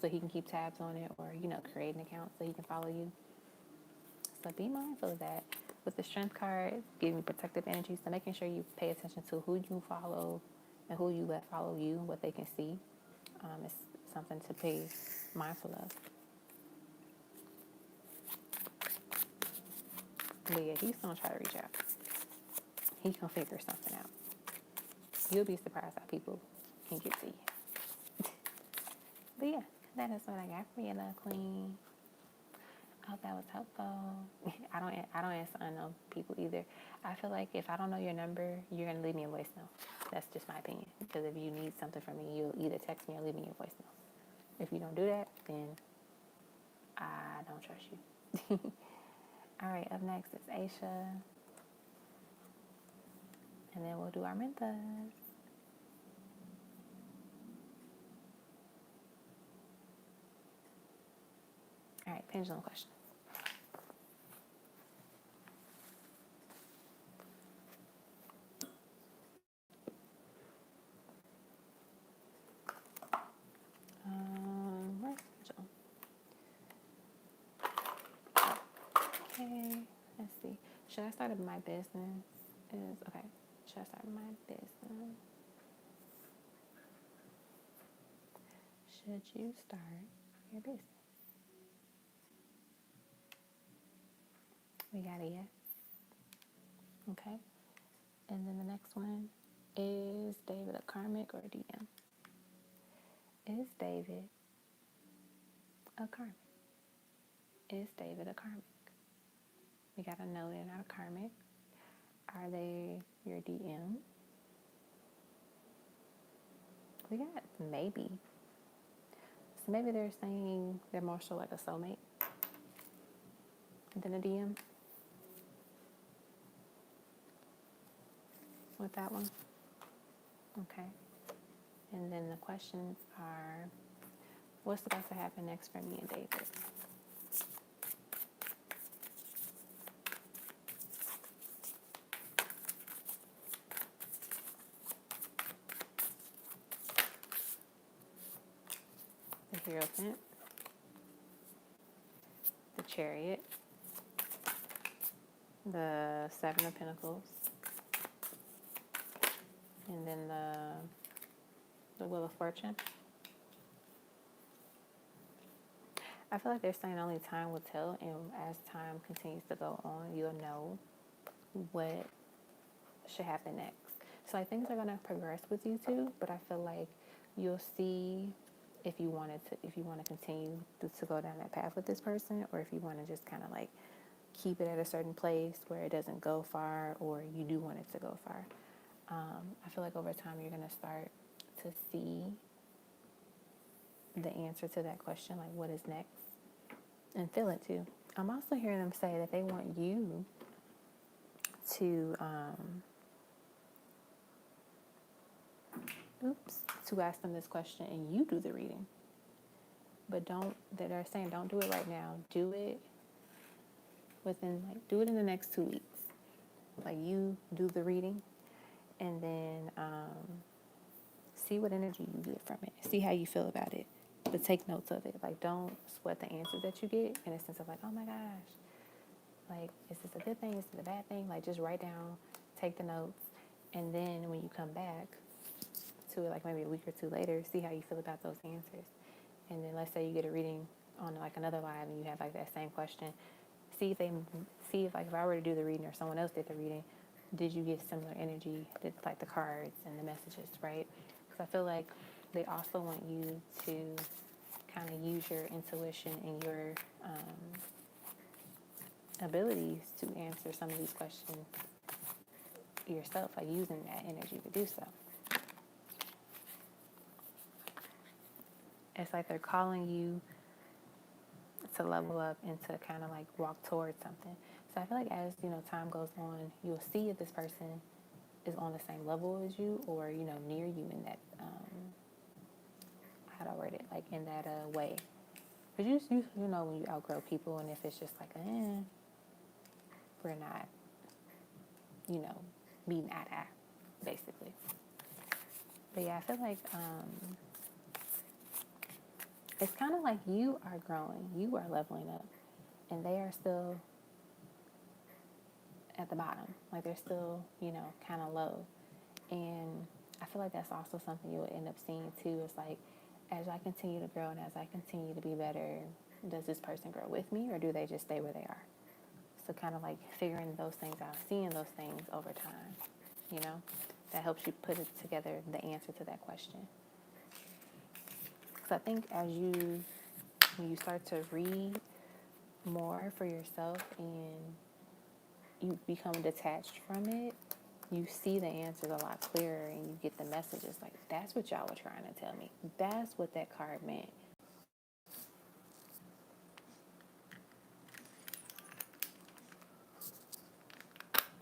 so he can keep tabs on it, or create an account so he can follow you. So be mindful of that. With the Strength card, giving protective energy, so making sure you pay attention to who you follow and who you let follow you, what they can see. It's something to be mindful of. But yeah, he's gonna try to reach out. He's gonna figure something out. You'll be surprised how people can get to you. But yeah, that is what I got for you, little queen. I hope that was helpful. I don't answer unknown people either. I feel like if I don't know your number, you're gonna leave me a voicemail. That's just my opinion. Because if you need something from me, you'll either text me or leave me a voicemail. If you don't do that, then I don't trust you. All right, up next is Aysha. And then we'll do our mentas. All right, pendulum question. Where's pendulum? Okay, let's see. Should I start my business? Okay. Should I start my business? Should you start your business? We got a yes. Okay. And then the next one is David a karmic or a DM? Is David a karmic? Is David a karmic? We got a no, they're not a karmic. Are they your DM? We got maybe. So maybe they're saying they're more so like a soulmate than a DM with that one. Okay. And then the questions are, what's about to happen next for me and David? The Hierophant, the Chariot, the Seven of Pentacles, and then the Wheel of Fortune. I feel like they're saying only time will tell, and as time continues to go on, you'll know what should happen next. So like things are gonna progress with you two, but I feel like you'll see if you want to continue to go down that path with this person, or if you want to just kind of like keep it at a certain place where it doesn't go far, or you do want it to go far. I feel like over time you're gonna start to see the answer to that question, like what is next, and feel it too. I'm also hearing them say that they want you to to ask them this question and you do the reading. But they're saying don't do it right now. Do it do it in the next 2 weeks. Like you do the reading and then see what energy you get from it. See how you feel about it. But take notes of it. Like don't sweat the answers that you get in a sense of like, oh my gosh, like is this a good thing? Is this a bad thing? Like just write down, take the notes, and then when you come back to it, like maybe a week or two later, see how you feel about those answers. And then let's say you get a reading on like another live and you have like that same question. See if like if I were to do the reading or someone else did the reading, did you get similar energy? Did like the cards and the messages, right? Because I feel like they also want you to kind of use your intuition and your abilities to answer some of these questions yourself, like using that energy to do so. It's like they're calling you to level up and to kind of like walk towards something. So I feel like as, time goes on, you'll see if this person is on the same level as you or, near you in that, how do I word it? Like in that way. Because you know when you outgrow people and if it's just like, we're not you know, meeting eye to eye, basically. But yeah, I feel like it's kind of like you are growing, you are leveling up, and they are still at the bottom. Like they're still, you know, kind of low. And I feel like that's also something you would end up seeing too. It's like, as I continue to grow and as I continue to be better, does this person grow with me or do they just stay where they are? So kind of like figuring those things out, seeing those things over time, you know, that helps you put it together, the answer to that question. So I think when you start to read more for yourself and you become detached from it, you see the answers a lot clearer and you get the messages. Like, that's what y'all were trying to tell me. That's what that card meant.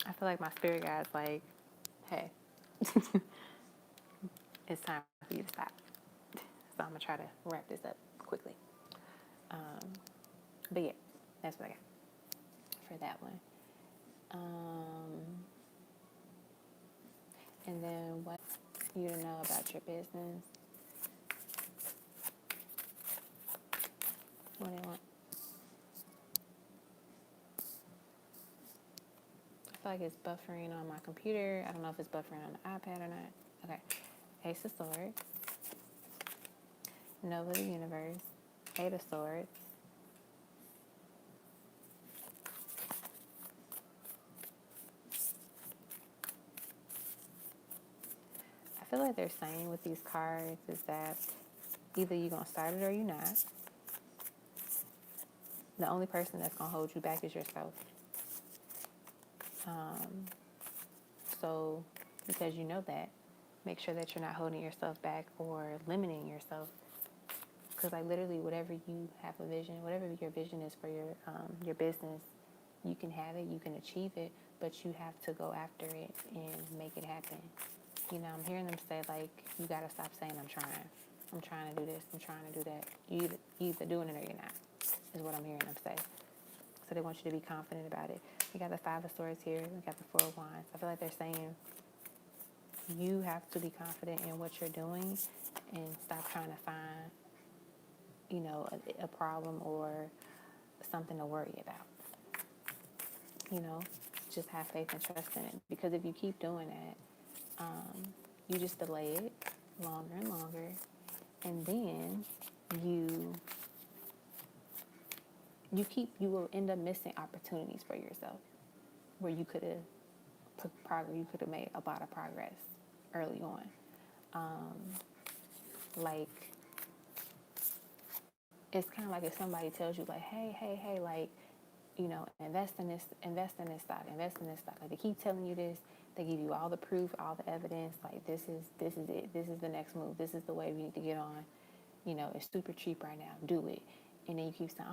I feel like my spirit guide's like, hey, it's time for you to stop. So I'm going to try to wrap this up quickly. But yeah, that's what I got for that one. And then what you to know about your business. What do they want? I feel like it's buffering on my computer. I don't know if it's buffering on the iPad or not. Okay. Ace of Swords. Nova of the Universe. Eight of Swords. I feel like they're saying with these cards is that either you're going to start it or you're not. The only person that's going to hold you back is yourself. So because you know that, make sure that you're not holding yourself back or limiting yourself. Because like literally whatever you have a vision, whatever your vision is for your business, you can have it, you can achieve it, but you have to go after it and make it happen. You know, I'm hearing them say like, you got to stop saying I'm trying to do this, I'm trying to do that. You either doing it or you're not, is what I'm hearing them say. So they want you to be confident about it. We got the Five of Swords here. We got the Four of Wands. I feel like they're saying you have to be confident in what you're doing and stop trying to find, you know, a problem or something to worry about. You know, just have faith and trust in it. Because if you keep doing that, you just delay it longer and longer. And then you will end up missing opportunities for yourself where you could have made a lot of progress early on. Like, it's kind of like if somebody tells you like, hey, like, you know, invest in this stock. Like, they keep telling you this, they give you all the proof, all the evidence, like this is it, this is the next move, this is the way we need to get on, you know, it's super cheap right now, do it. And then you keep saying,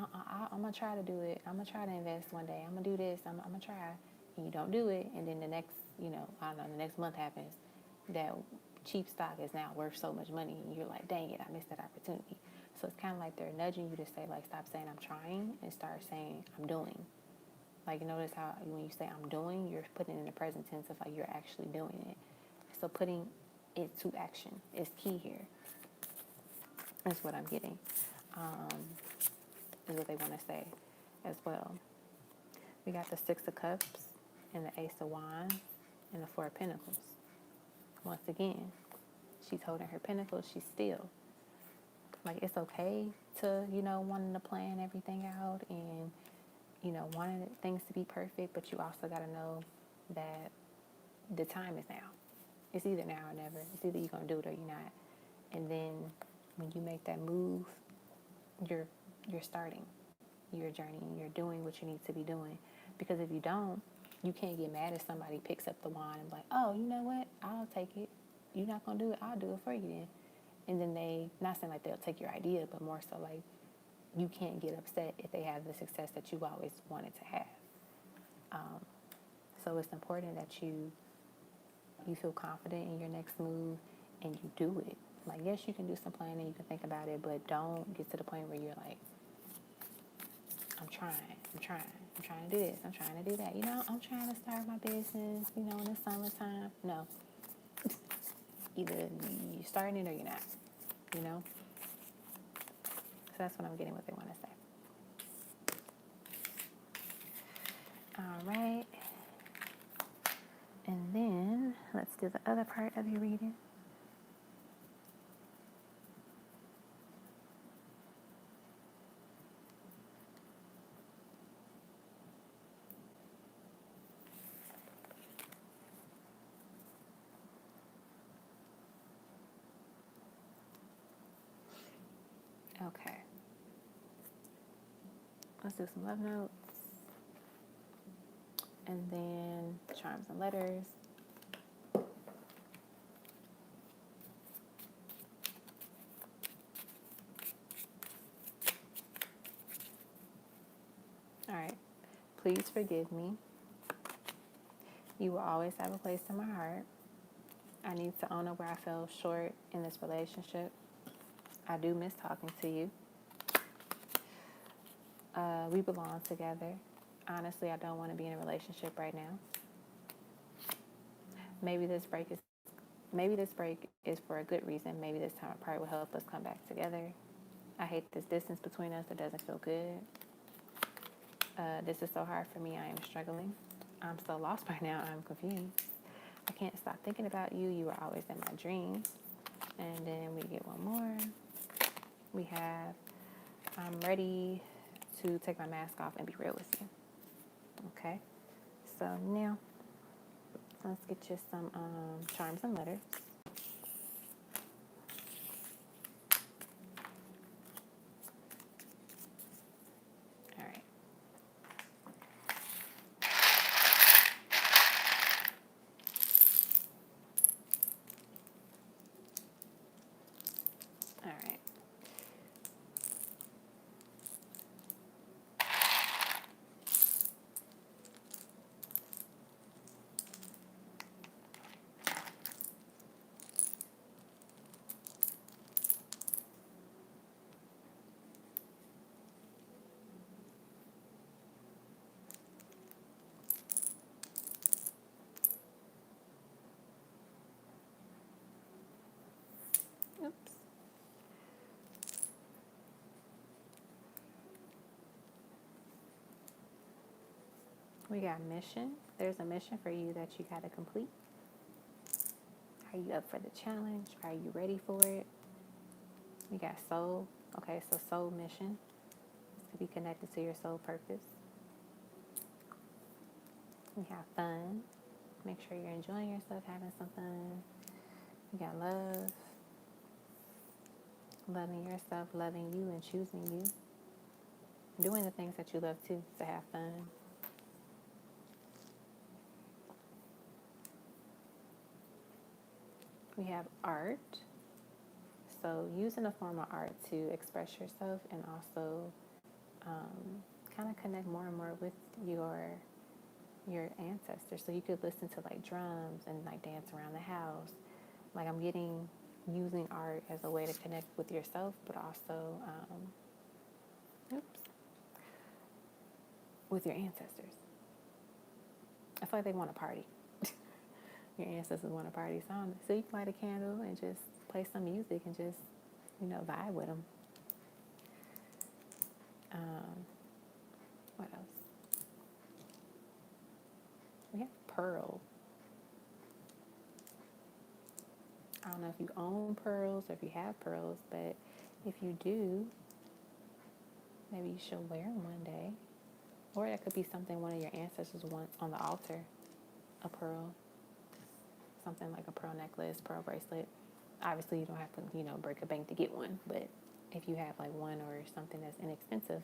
I'm gonna try to do it, I'm gonna try to invest one day, I'm gonna do this, I'm gonna try, and you don't do it, and then the next, you know, I don't know, the next month happens, that cheap stock is now worth so much money, and you're like, dang it, I missed that opportunity. So it's kind of like they're nudging you to say, like, stop saying I'm trying and start saying I'm doing. Like, you notice how when you say I'm doing, you're putting it in the present tense of like you're actually doing it. So putting it to action is key here. That's what I'm getting. Is what they want to say as well. We got the Six of Cups and the Ace of Wands and the Four of Pentacles. Once again, she's holding her pentacles. She's still. Like, it's okay to, you know, wanting to plan everything out and, you know, wanting things to be perfect, but you also got to know that the time is now. It's either now or never. It's either you're going to do it or you're not. And then when you make that move, you're starting your journey. You're doing what you need to be doing. Because if you don't, you can't get mad if somebody picks up the wand and be like, oh, you know what? I'll take it. You're not going to do it. I'll do it for you then. And then they, not saying like they'll take your idea, but more so like you can't get upset if they have the success that you always wanted to have. So it's important that you feel confident in your next move and you do it. Like, yes, you can do some planning, you can think about it, but don't get to the point where you're like, I'm trying to do this, I'm trying to do that. You know, I'm trying to start my business, you know, in the summertime. No. Either you're starting it or you're not, you know? So that's what I'm getting what they want to say. All right. And then let's do the other part of your reading. Okay. Let's do some love notes. And then charms and letters. All right. Please forgive me. You will always have a place in my heart. I need to own up where I fell short in this relationship. I do miss talking to you. We belong together. Honestly, I don't want to be in a relationship right now. Maybe this break is for a good reason. Maybe this time apart will help us come back together. I hate this distance between us. It doesn't feel good. This is so hard for me. I am struggling. I'm so lost by now. I'm confused. I can't stop thinking about you. You are always in my dreams. And then we get one more. We have, I'm ready to take my mask off and be real with you. Okay. So now, let's get you some charms and letters. All right. All right. Oops. We got mission. There's a mission for you that you got to complete. Are you up for the challenge? Are you ready for it? We got soul. Okay, so soul mission. This could be connected to your soul purpose. We have fun. Make sure you're enjoying yourself, having some fun. We got love. Loving yourself, loving you, and choosing you. Doing the things that you love too, to have fun. We have art. So using a form of art to express yourself and also kind of connect more and more with your ancestors. So you could listen to like drums and like dance around the house. Like I'm getting using art as a way to connect with yourself, but also with your ancestors. I feel like they want to party. Your ancestors want to party. So you can light a candle and just play some music and just, you know, vibe with them. What else? We have pearl. I don't know if you own pearls or if you have pearls, but if you do, maybe you should wear them one day. Or that could be something one of your ancestors wants on the altar. A pearl. Something like a pearl necklace, pearl bracelet. Obviously, you don't have to, you know, break a bank to get one. But if you have like one or something that's inexpensive,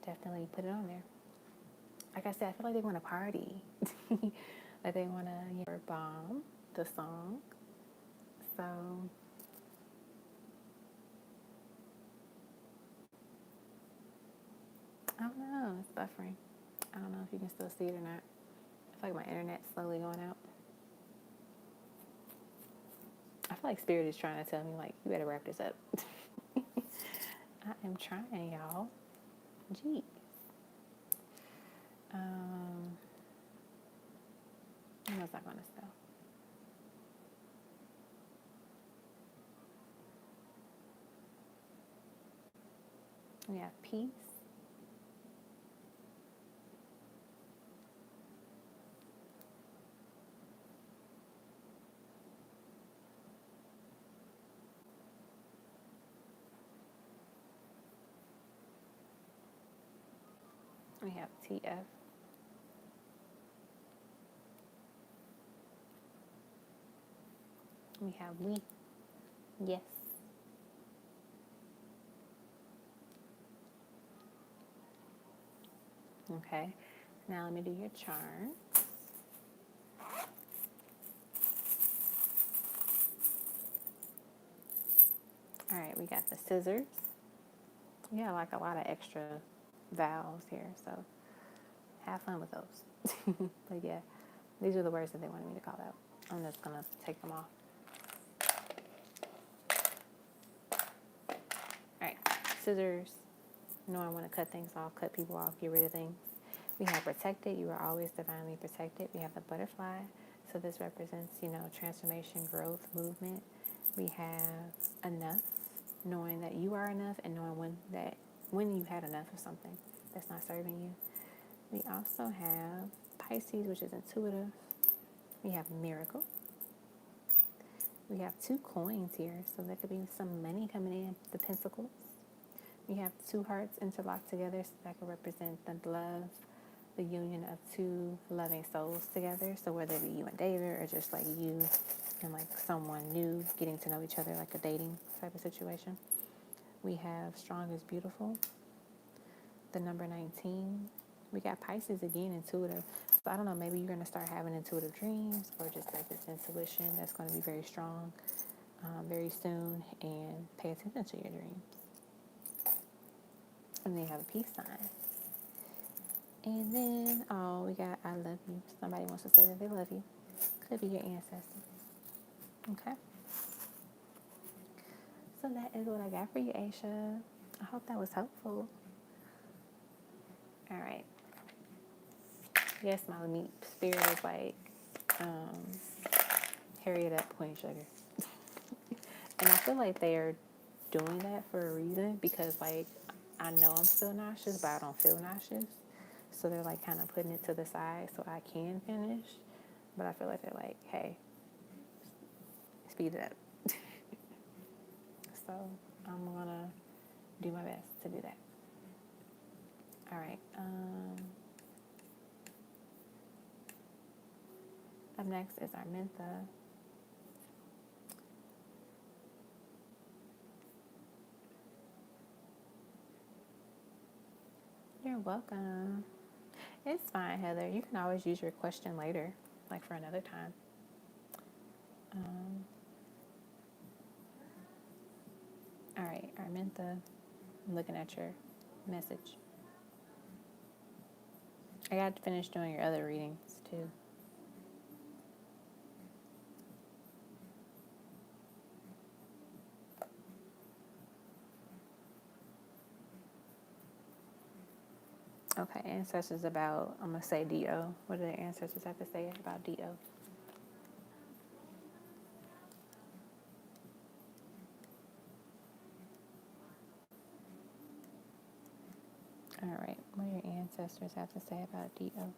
definitely put it on there. Like I said, I feel like they want to party. Like they want to, you know, bomb the song. So I don't know. It's buffering. I don't know if you can still see it or not. I feel like my internet's slowly going out. I feel like Spirit is trying to tell me, like, you better wrap this up. I am trying, y'all. Jeez. What was I going to spell? We have peace. We have TF. We have we. Yes. Okay. Now let me do your charm. All right, we got the scissors. We got like a lot of extra vowels here, so have fun with those. But yeah, these are the words that they wanted me to call out. I'm just gonna take them off. Alright, scissors. Knowing when to cut things off, cut people off, get rid of things. We have protected. You are always divinely protected. We have the butterfly. So this represents, transformation, growth, movement. We have enough, knowing that you are enough and knowing when you had enough of something that's not serving you. We also have Pisces, which is intuitive. We have miracle. We have 2 coins here, so there could be some money coming in, the Pentacles. We have 2 hearts interlocked together, so that could represent the love, the union of 2 loving souls together. So whether it be you and David, or just like you and like someone new getting to know each other, like a dating type of situation. We have strong is beautiful. The number 19. We got Pisces again, intuitive. So I don't know, maybe you're going to start having intuitive dreams, or just like this intuition that's going to be very strong very soon, and pay attention to your dreams. And then you have a peace sign. And then, we got I love you. Somebody wants to say that they love you. Could be your ancestors. Okay. So that is what I got for you, Aysha. I hope that was helpful. All right. Yes, my meat spirit is like, hurry it up, Queen Sugar. And I feel like they are doing that for a reason, because like I know I'm still nauseous, but I don't feel nauseous. So they're like kind of putting it to the side so I can finish. But I feel like they're like, hey, speed it up. So I'm gonna do my best to do that. All right. Up next is our Mentha. You're welcome. It's fine, Heather. You can always use your question later, like for another time. All right, Armintha, I'm looking at your message. I got to finish doing your other readings too. Okay, ancestors about, I'm going to say D.O. What do the ancestors have to say about D.O.? All right, what do your ancestors have to say about D.O.?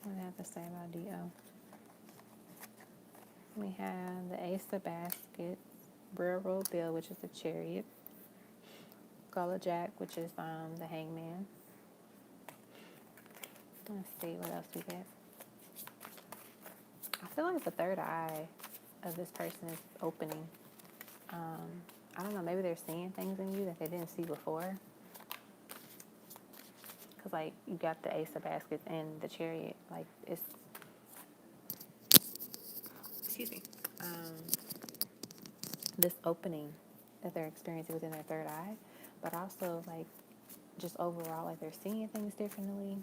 What do they have to say about D.O.? We have the Ace of Baskets, Railroad Bill, which is the Chariot, Gullah Jack, which is the Hangman. Let's see what else we get. I feel like the third eye of this person is opening. I don't know, maybe they're seeing things in you that they didn't see before. Because, like, you got the Ace of Baskets and the Chariot. Like, it's... Excuse me. This opening that they're experiencing within their third eye. But also, like, just overall, like, they're seeing things differently.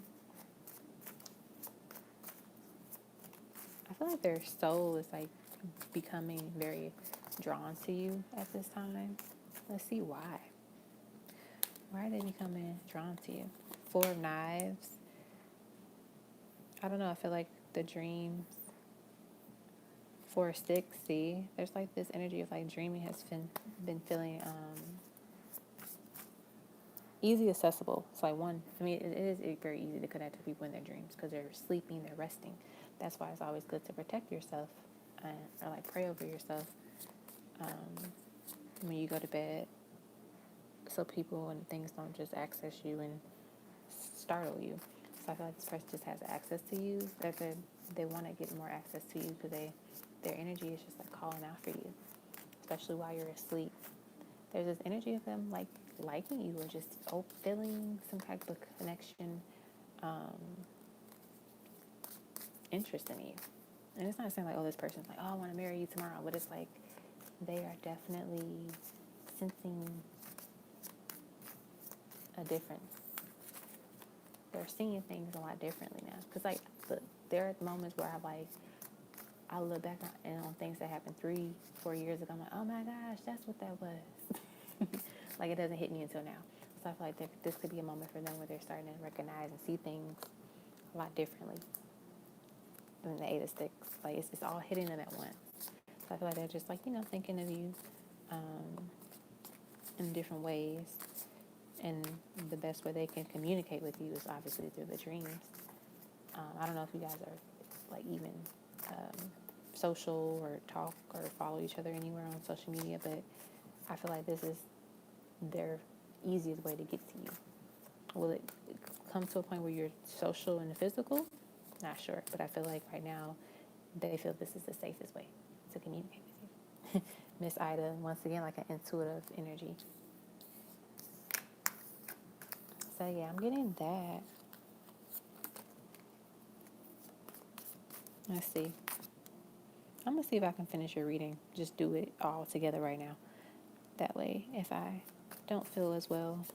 feel like their soul is like becoming very drawn to you at this time. Let's see why. Why are they becoming drawn to you? Four of Knives. I don't know. I feel like the dreams. 4 of Sticks. See, there's like this energy of like dreaming has been feeling easy accessible. It's like one. I mean, it is very easy to connect to people in their dreams because they're sleeping, they're resting. That's why it's always good to protect yourself or like pray over yourself when you go to bed, so people and things don't just access you and startle you. So I feel like this person just has access to you. They want to get more access to you because their energy is just like calling out for you, especially while you're asleep. There's this energy of them like liking you or just feeling some type of connection, interest in you. And it's not saying like, oh, this person's like, oh, I want to marry you tomorrow, but it's like they are definitely sensing a difference. They're seeing things a lot differently now. Because like there are moments where I look back on things that happened 3-4 years ago. I'm like, oh my gosh, that's what that was. Like, it doesn't hit me until now. So I feel like this could be a moment for them where they're starting to recognize and see things a lot differently than the 8 of Sticks. Like, it's all hitting them at once. So I feel like they're just like, thinking of you in different ways. And the best way they can communicate with you is obviously through the dreams. I don't know if you guys are like even social or talk or follow each other anywhere on social media, but I feel like this is their easiest way to get to you. Will it come to a point where you're social and physical? Not sure, but I feel like right now they feel this is the safest way to communicate with you. Miss Ida, once again, like an intuitive energy. So yeah, I'm getting that. Let's see. I'm going to see if I can finish your reading. Just do it all together right now. That way, if I don't feel as well,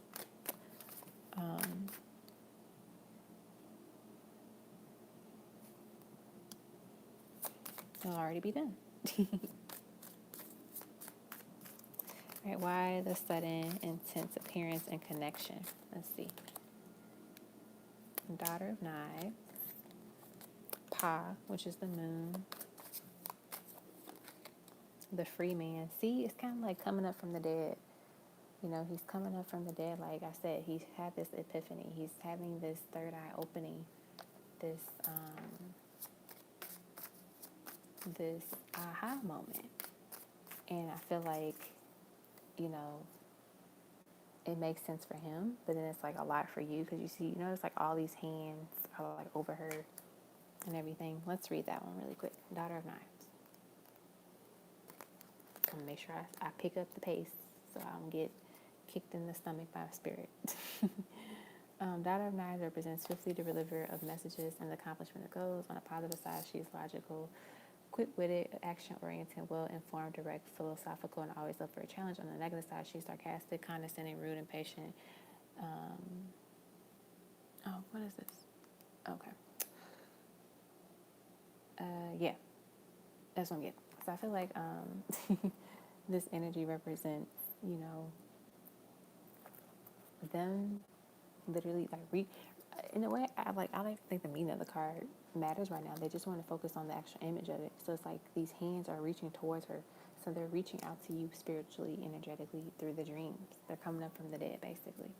it'll already be done. All right, why the sudden, intense appearance and connection? Let's see. Daughter of Knives. Pa, which is the moon. The free man. See, it's kind of like coming up from the dead. He's coming up from the dead. Like I said, he's had this epiphany. He's having this third eye opening. This aha moment. And I feel like, it makes sense for him, but then it's like a lot for you because you see, it's like all these hands are like over her and everything. Let's read that one really quick. Daughter of Knives. I'm gonna make sure I pick up the pace so I don't get kicked in the stomach by a spirit. Daughter of Knives represents swiftly the deliverer of messages and the accomplishment of goals. On a positive side, she is logical, quick-witted, action-oriented, well-informed, direct, philosophical, and always up for a challenge. On the negative side, she's sarcastic, condescending, rude, impatient. What is this? Okay. Yeah, that's what I'm getting. So I feel like this energy represents, them literally like in a way, I like to think the meaning of the card matters right now. They just want to focus on the actual image of it. So it's like these hands are reaching towards her. So they're reaching out to you spiritually, energetically through the dreams. They're coming up from the dead, basically.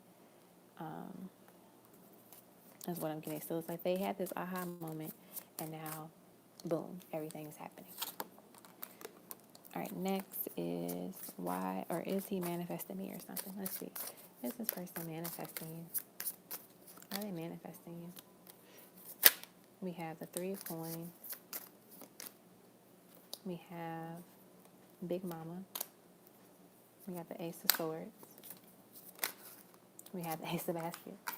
That's what I'm getting. So it's like they had this aha moment, and now, boom, everything is happening. All right, next is why, or is he manifesting me or something? Let's see. Is this person manifesting you? Are they manifesting you? We have the 3 of Coins. We have Big Mama. We have the Ace of Swords. We have the Ace of Baskets.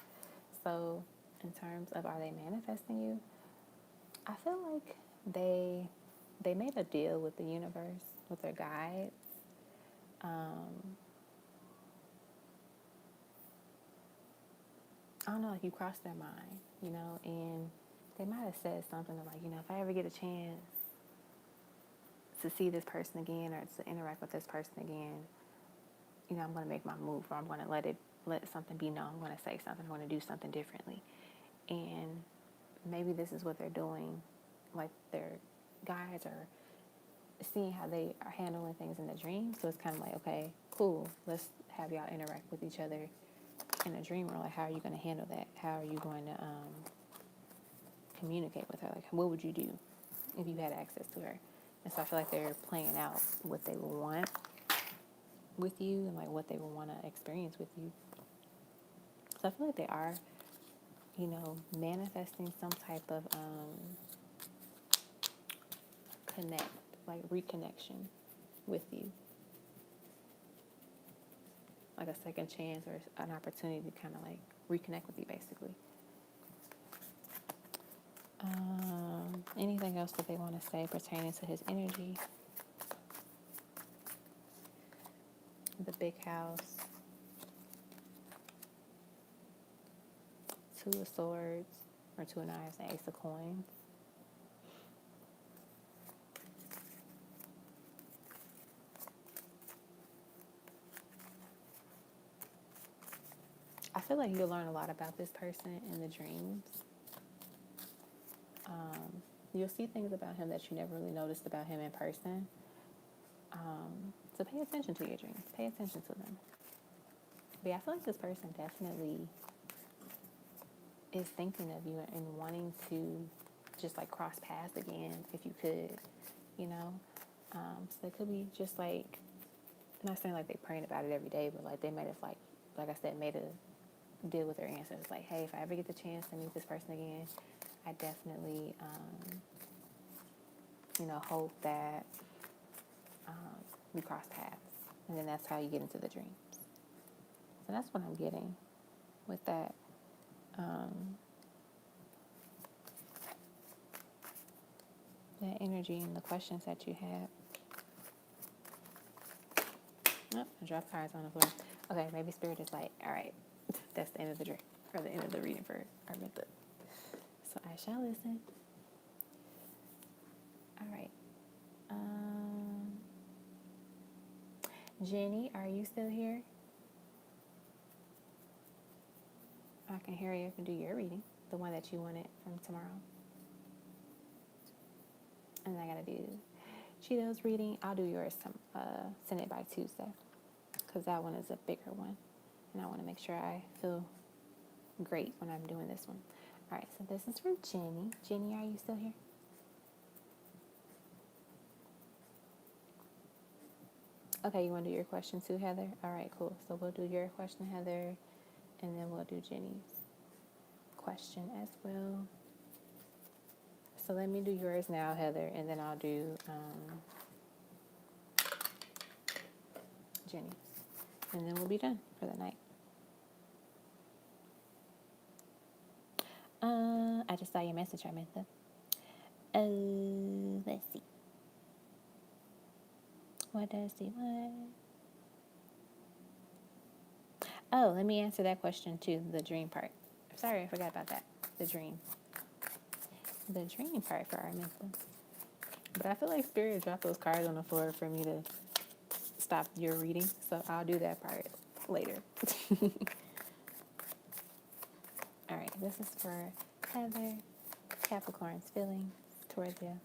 So in terms of are they manifesting you, I feel like they made a deal with the universe, with their guides. I don't know, like you crossed their mind, and they might have said something like, if I ever get a chance, to see this person again or to interact with this person again, you know, I'm going to make my move, or I'm going to let something be known. I'm going to say something. I'm going to do something differently. And maybe this is what they're doing, like their guides are seeing how they are handling things in the dream. So it's kind of like, okay, cool, let's have y'all interact with each other in a dream. Or like, how are you going to handle that? How are you going to communicate with her? Like, what would you do if you had access to her? And so I feel like they're playing out what they would want with you and like what they would want to experience with you. So I feel like they are, you know, manifesting some type of reconnection with you. Like a second chance or an opportunity to kind of like reconnect with you, basically. Anything else that they want to say pertaining to his energy? The big house. Two of swords, or two of knives, and ace of coins. I feel like you'll learn a lot about this person in the dreams. You'll see things about him that you never really noticed about him in person. So pay attention to your dreams. Pay attention to them. But yeah, I feel like this person definitely is thinking of you and wanting to just like cross paths again if you could, you know. So it could be just like, I'm not saying like they're praying about it every day, but like they might have like I said, made a deal with their ancestors. Like, hey, if I ever get the chance to meet this person again, I definitely, you know, hope that we cross paths. And then that's how you get into the dreams. So that's what I'm getting with that. That energy and the questions that you have. Oh, I dropped cards on the floor. Okay, maybe Spirit is like, all right, that's the end of the dream, or the end of the reading for Arminta. So I shall listen. All right. Jenny, are you still here? I can hear you. I can do your reading, the one that you wanted from tomorrow. And I gotta do Cheeto's reading. I'll do yours. Send it by Tuesday, because that one is a bigger one, and I want to make sure I feel great when I'm doing this one. All right. So this is for Jenny. Jenny, are you still here? Okay, you want to do your question too, Heather? All right, cool. So we'll do your question, Heather, and then we'll do Jenny's question as well. So let me do yours now, Heather, and then I'll do Jenny's. And then we'll be done for the night. I just saw your message, Arminta. Let's see. What does he want? Oh, let me answer that question too, the dream part. Sorry, I forgot about that. The dream part for Arminta. But I feel like Spirit dropped those cards on the floor for me to stop your reading, so I'll do that part later. All right, this is for Heather. Capricorn's feelings towards you.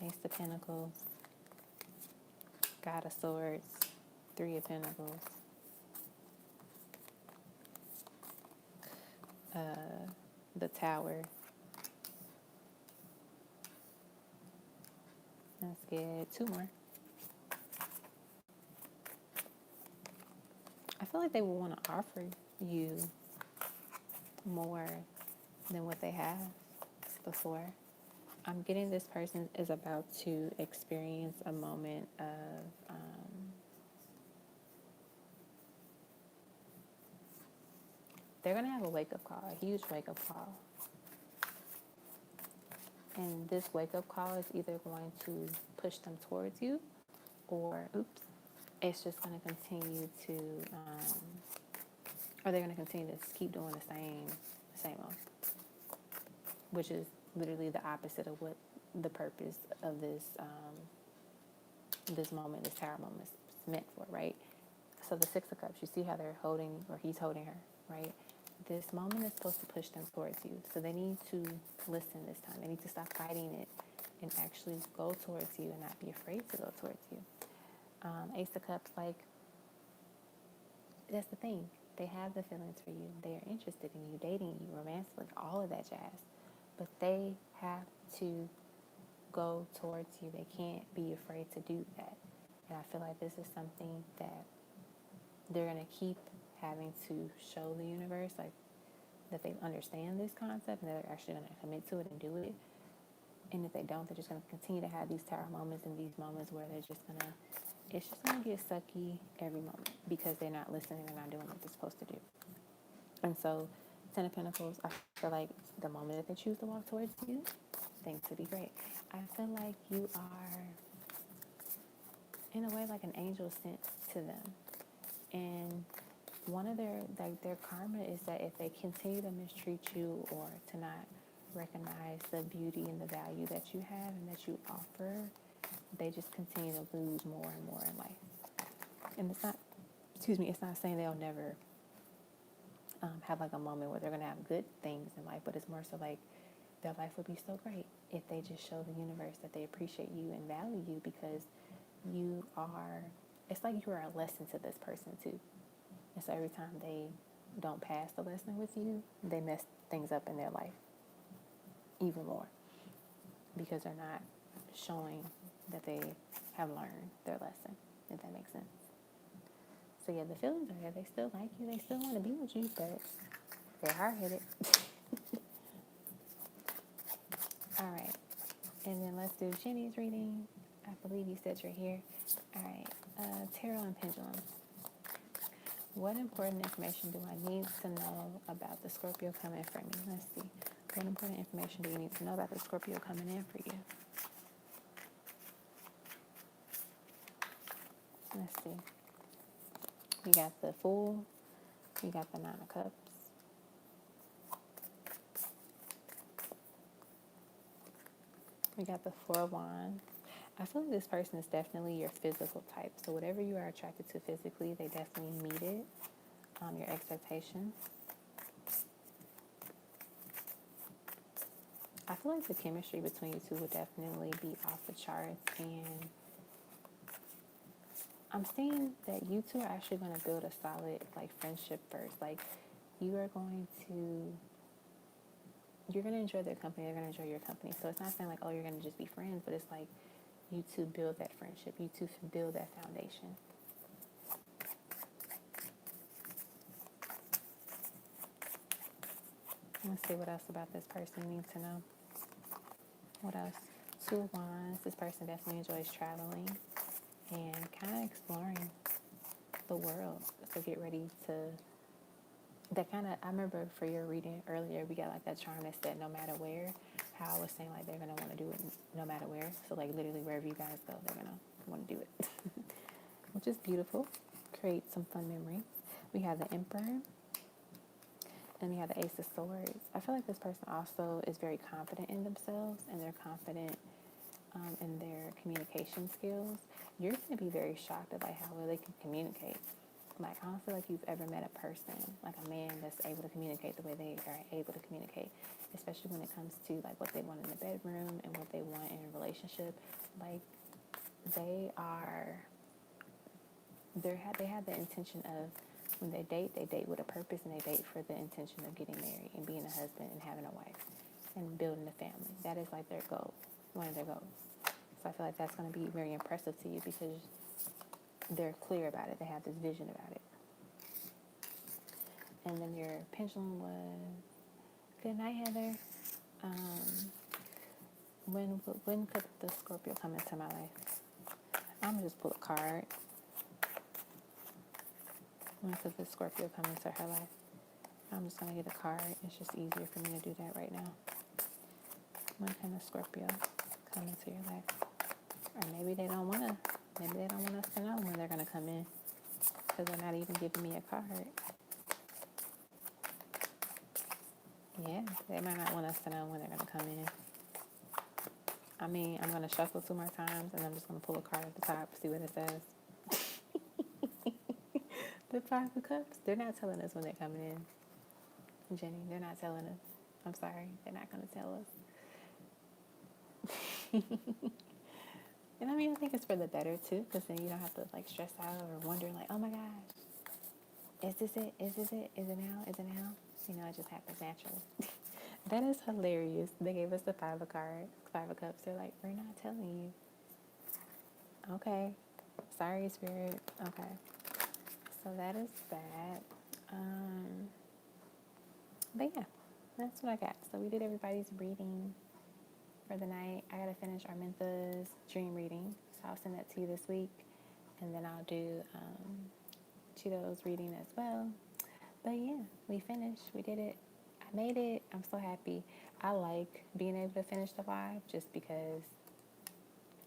Ace of Pentacles. God of Swords. Three of Pentacles. The Tower. Let's get two more. I feel like they will want to offer you more than what they have before. I'm getting this person is about to experience a moment of they're going to have a wake-up call, a huge wake-up call. And this wake-up call is either going to push them towards you, or, it's just going to continue to, or they're going to continue to keep doing the same old, which is literally the opposite of what the purpose of this this moment, this tower moment is meant for, right? So the Six of Cups, you see how they're holding, or he's holding her, right? This moment is supposed to push them towards you. So they need to listen this time. They need to stop fighting it and actually go towards you and not be afraid to go towards you. Ace of Cups, like, that's the thing. They have the feelings for you. They are interested in you, dating you, romantically, all of that jazz. But they have to go towards you. They can't be afraid to do that. And I feel like this is something that they're going to keep having to show the universe, like, that they understand this concept and they're actually going to commit to it and do it. And if they don't, they're just going to continue to have these tower moments and these moments where they're just going to, it's just going to get sucky every moment because they're not listening, they're not doing what they're supposed to do. And so, Ten of Pentacles, I feel like the moment that they choose to walk towards you, things will be great. I feel like you are, in a way, like an angel sent to them. And one of their karma is that if they continue to mistreat you or to not recognize the beauty and the value that you have and that you offer, they just continue to lose more and more in life. And it's not, it's not saying they'll never have like a moment where they're going to have good things in life, but it's more so like their life would be so great if they just show the universe that they appreciate you and value you, because you are, it's like you are a lesson to this person too. And so every time they don't pass the lesson with you, they mess things up in their life even more because they're not showing that they have learned their lesson, if that makes sense. So yeah, the feelings are there. They still like you. They still want to be with you, but they're hard-headed. All right. And then let's do Jenny's reading. I believe you said you're here. All right. Tarot and Pendulum. What important information do I need to know about the Scorpio coming for me? Let's see. What important information do you need to know about the Scorpio coming in for you? Let's see. We got the Fool. We got the Nine of Cups. We got the Four of Wands. I feel like this person is definitely your physical type. So whatever you are attracted to physically, they definitely meet it. Your expectations. I feel like the chemistry between you two would definitely be off the charts, and I'm seeing that you two are actually going to build a solid, like, friendship first. Like, you're going to enjoy their company, they're going to enjoy your company. So it's not saying like, oh, you're going to just be friends, but it's like you two build that friendship, you two build that foundation. Let's see what else about this person you need to know. What else? Two of Wands. This person definitely enjoys traveling and kind of exploring the world. So get ready to, that kind of, I remember for your reading earlier, we got like that charm that said no matter where, how I was saying like they're going to want to do it no matter where. So like literally wherever you guys go, they're going to want to do it. Which is beautiful. Create some fun memories. We have the Emperor. And we have the Ace of Swords. I feel like this person also is very confident in themselves, and they're confident in their communication skills. You're going to be very shocked at like how well they can communicate. Like, I don't feel like you've ever met a person, like a man that's able to communicate the way they are able to communicate, especially when it comes to like what they want in the bedroom and what they want in a relationship. Like, they have the intention of, when they date with a purpose, and they date for the intention of getting married and being a husband and having a wife and building a family. That is like their goal, one of their goals. So I feel like that's going to be very impressive to you because they're clear about it. They have this vision about it. And then your Pendulum was, good night, Heather. When could the Scorpio come into my life? I'm going to just pull a card. When could the Scorpio come into her life? I'm just going to get a card. It's just easier for me to do that right now. When can the Scorpio come into your life? Or maybe they don't want us to know when they're going to come in, because they're not even giving me a card. Yeah, they might not want us to know when they're going to come in. I mean, I'm going to shuffle 2 more times, and I'm just going to pull a card at the top, see what it says. The Five of Cups, they're not telling us when they're coming in. Jenny, they're not telling us. I'm sorry, they're not going to tell us. And I mean, I think it's for the better, too, because then you don't have to, like, stress out or wonder, like, oh, my gosh, is this it? Is this it? Is it now? Is it now? You know, it just happens naturally. That is hilarious. They gave us the Five of Cups. They're like, we're not telling you. Okay. Sorry, Spirit. Okay. So that is that. But yeah, that's what I got. So we did everybody's reading for the night. I gotta finish Arminta's dream reading. So I'll send that to you this week. And then I'll do Cheeto's reading as well. But yeah, we finished. We did it. I made it. I'm so happy. I like being able to finish the live just because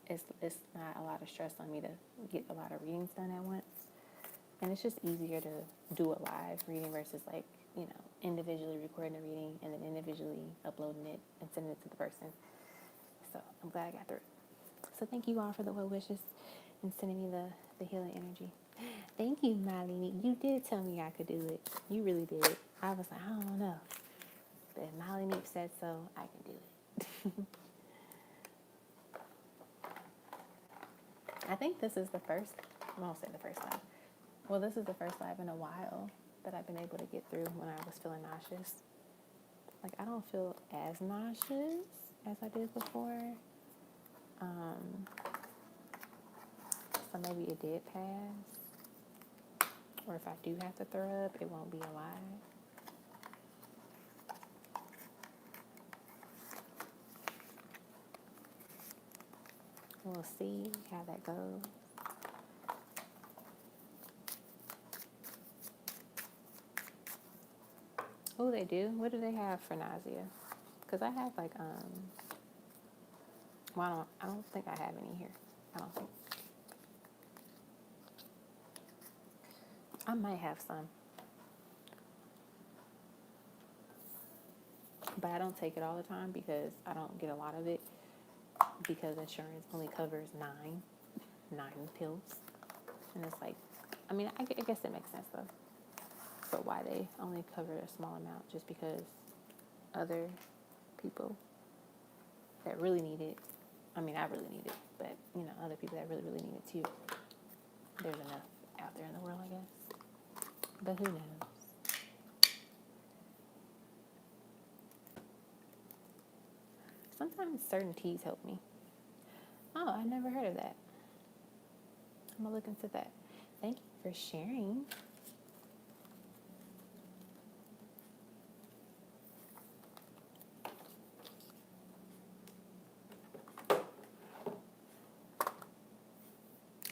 it's not a lot of stress on me to get a lot of readings done at once. And it's just easier to do a live reading versus, like, you know, individually recording a reading and then individually uploading it and sending it to the person. So I'm glad I got through it. So thank you all for the well wishes and sending me the healing energy. Thank you, Molly. You did tell me I could do it. You really did. I was like, I don't know. But if Molly Meep said so, I can do it. I think this is the first, I won't say the first live. Well, this is the first live in a while that I've been able to get through when I was feeling nauseous. Like, I don't feel as nauseous as I did before. So maybe it did pass. Or if I do have to throw up, it won't be a lie. We'll see how that goes. Oh, they do? What do they have for nausea? Because I have, like, well, I don't think I have any here. I don't think. I might have some. But I don't take it all the time because I don't get a lot of it. Because insurance only covers nine pills. And it's like, I mean, I guess it makes sense, though. But why they only cover a small amount, just because other people that really need it, I mean, I really need it, but, you know, other people that really, really need it too. There's enough out there in the world, I guess. But who knows? Sometimes certain teas help me. Oh, I never heard of that. I'm gonna look into that. Thank you for sharing.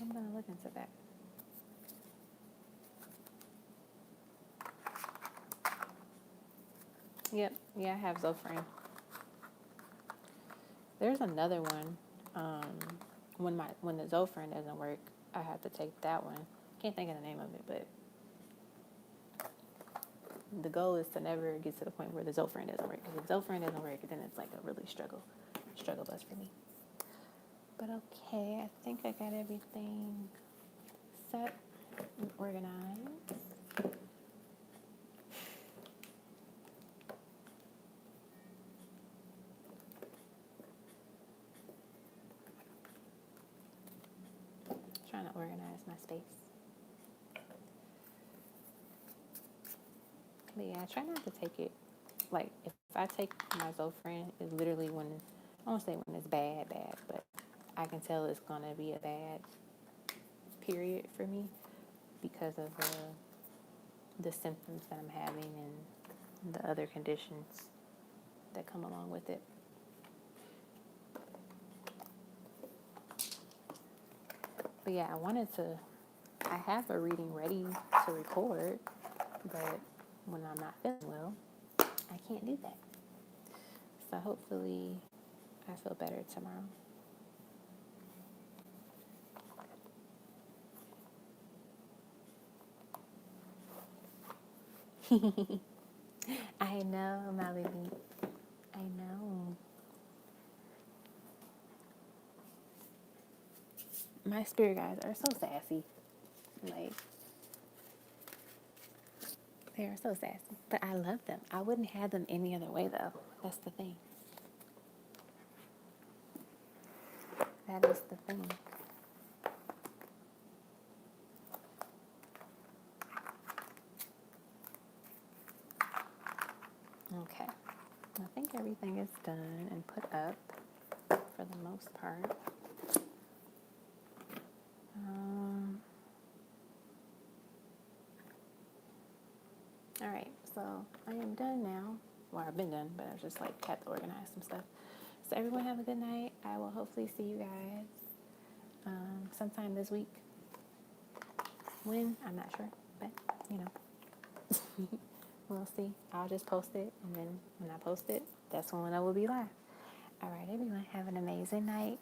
I'm gonna look into that. Yep, yeah, I have Zofran. There's another one. When the Zofran doesn't work, I have to take that one. Can't think of the name of it, but the goal is to never get to the point where the Zofran doesn't work. Because if Zofran doesn't work, then it's like a really struggle bus for me. But okay, I think I got everything set and organized. Trying to organize my space. But yeah, I try not to take it, like, if I take my Zofran, it's literally when, I won't say when it's bad, but I can tell it's going to be a bad period for me because of the symptoms that I'm having and the other conditions that come along with it. But yeah, I have a reading ready to record, but when I'm not feeling well, I can't do that. So hopefully I feel better tomorrow. I know, Melody. I know. my spirit guides are so sassy. Like, they are so sassy. But I love them. I wouldn't have them any other way, though. That's the thing. That is the thing. Okay. I think everything is done and put up for the most part. All right, so I am done now. Well, I've been done, but I just like had to organize some stuff. So everyone have a good night. I will hopefully see you guys sometime this week. When? I'm not sure, but you know, we'll see. I'll just post it, and then when I post it, that's when I will be live. All right, everyone, have an amazing night.